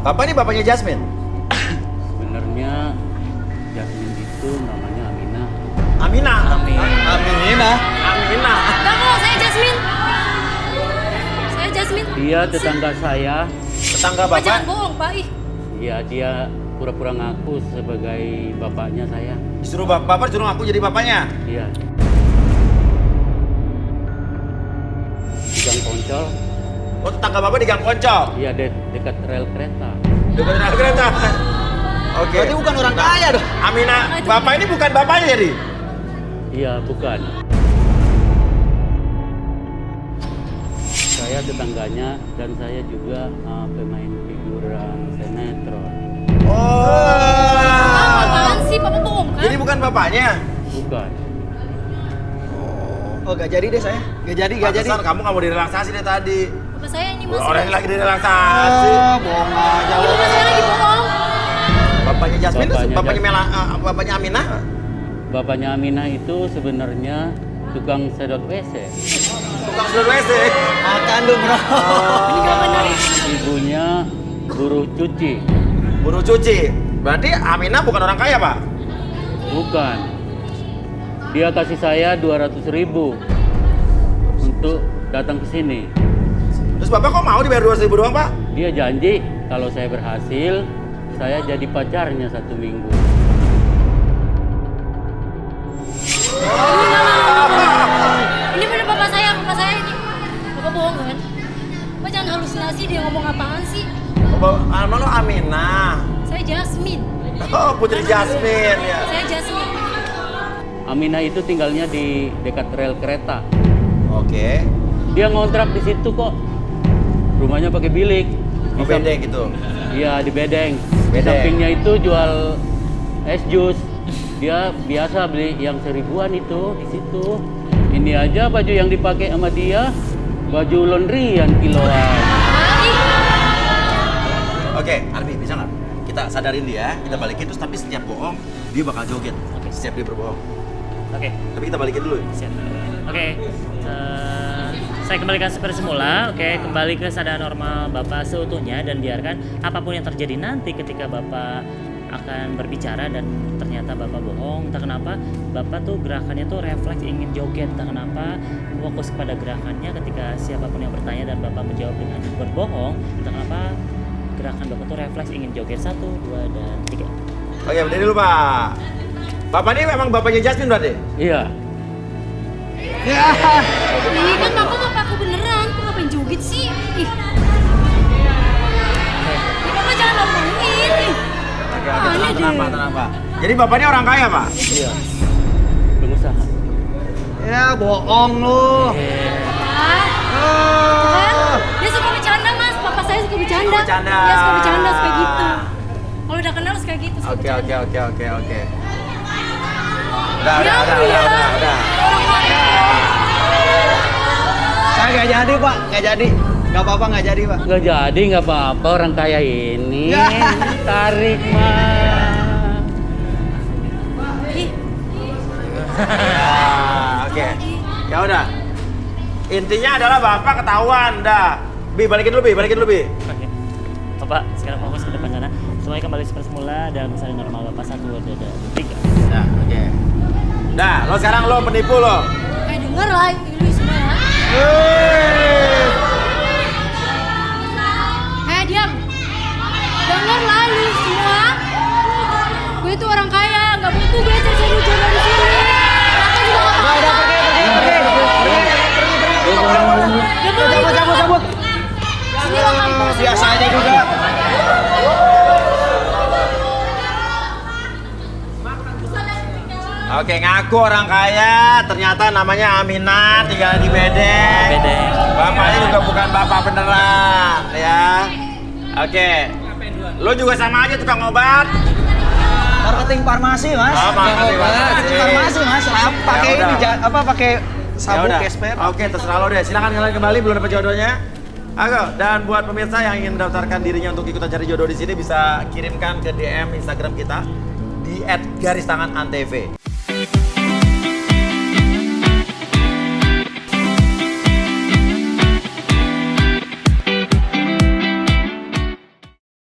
Bapak ini bapaknya Jasmine? Sebenarnya Jasmine itu namanya Aminah. Aminah. Aminah. Enggak kok, saya Jasmine. Dia tetangga saya. Tetangga Bapak jangan Bapak? bohong, Pak. Ih, Iya, dia pura-pura ngaku sebagai bapaknya saya. Disuruh Bapak disuruh aku jadi bapaknya? Iya. Di Gang Poncol. Oh, tetangga Bapak di Gang Poncol? Iya, dekat rel kereta. Dekat rel kereta? Oke. Berarti bukan orang kaya dong. Aminah, Bapak ini bukan bapaknya jadi? Iya, bukan. Saya tetangganya dan saya juga pemain figuran sinetron. Oh. apaan sih? Papa bapaknya? Bukan. Oh, gak jadi deh saya. Gak jadi. Pantesan kamu nggak mau direlaksasi dari tadi. Bapak saya ini mas. Orang ini lagi direlaksasi. Bohong aja. Ini bapak saya lagi bohong. Bapaknya Jasmine, bapaknya Jasmine. bapaknya Aminah. Bapaknya Aminah itu sebenarnya tukang sedot WC. Tukang sedot WC. Makan dong bro. Ini gak benar ya. Ibunya buruh cuci. Buruh cuci. Berarti Aminah bukan orang kaya, Pak? Bukan. Dia kasih saya 200.000 untuk datang ke sini. Terus Bapak kok mau dibayar 200.000 doang, Pak? Dia janji kalau saya berhasil, saya jadi pacarnya 1 minggu. Ini benar bapak saya ini. Bapak bohong kan? Bapak jangan halusinasi, dia ngomong apaan sih? Nama lo Aminah. Saya Jasmine. Oh, Putri Jasmine ya. Saya Jasmine. Aminah itu tinggalnya di dekat rel kereta. Oke. Dia ngontrak di situ kok. Rumahnya pakai bilik. Di bedeng gitu. Iya, di bedeng. Di Bedeng. sampingnya itu jual es jus. Dia biasa beli yang 1000-an itu di situ. Ini aja baju yang dipakai sama dia, baju laundryan kiloan. Oke, Arbi bisa nggak? Kita sadarin dia, kita balikin terus tapi setiap bohong dia bakal joget. Setiap dia berbohong. Oke. Tapi kita balikin dulu. Siap. Oke. Saya kembalikan seperti semula. Oke, kembali ke keadaan normal Bapak seutuhnya dan biarkan apapun yang terjadi nanti ketika Bapak akan berbicara dan ternyata Bapak bohong. Entah kenapa Bapak tuh gerakannya tuh refleks ingin joget. Entah kenapa fokus kepada gerakannya ketika siapapun yang bertanya dan Bapak menjawab dengan berbohong. Entah kenapa gerakan Bapak tuh refleks ingin joget 1, 2, dan 3. Oke, berdiri dulu, Pak. Bapak ini memang bapaknya Jasmine berarti? Iya. Ih, kan bapakku beneran. Kok ngapain joget sih? Ih. Bapak jangan ngomongin. Oke, tenang, Pak. Jadi bapaknya orang kaya, Pak? Iya. Pengusaha. Ya bohong lu. Kan? Dia suka bercanda mas. Bapak saya suka bercanda. Bercanda. Dia suka bercanda suka gitu. Kalau udah kenal suka gitu. Suka Oke. bercanda. Udah. Saya gak jadi pak, gak jadi. Gak apa-apa gak jadi pak. Nggak jadi, nggak apa-apa, orang kaya ini. Tarik mah. Oke. Ya udah. Intinya adalah Bapak ketahuan dah. Balikin dulu, Bi. Oke. Bapak sekarang fokus ke depan sana. Semuanya kembali seperti semula dalam keadaan normal Bapak 1, 2, dan 3. Nah, oke. Nah, lo sekarang lo penipu lo. Denger lah ini semua ya. Diam. Denger lah lu semua. Gue tuh orang kaya, nggak butuh gue cari jodoh di sini. Aku juga nggak Udah pergi. Cabut. Sini lo kampung semua. Biasa aja juga. Oke, ngaku orang kaya, ternyata namanya Aminah, tinggal di bedeng. Bapaknya juga bukan bapak beneran, ya. Oke. Lo juga sama aja tukang obat. Marketing farmasi mas. Oh, marketing farmasi mas. Pakai Ya ini udah. pakai sabuk Ya udah. gesper. Oke, terserah lo deh. Silakan kalian kembali, belum dapat jodohnya. Ayo, dan buat pemirsa yang ingin mendaftarkan dirinya untuk ikutan cari jodoh di sini bisa kirimkan ke DM Instagram kita di @garistanganantv.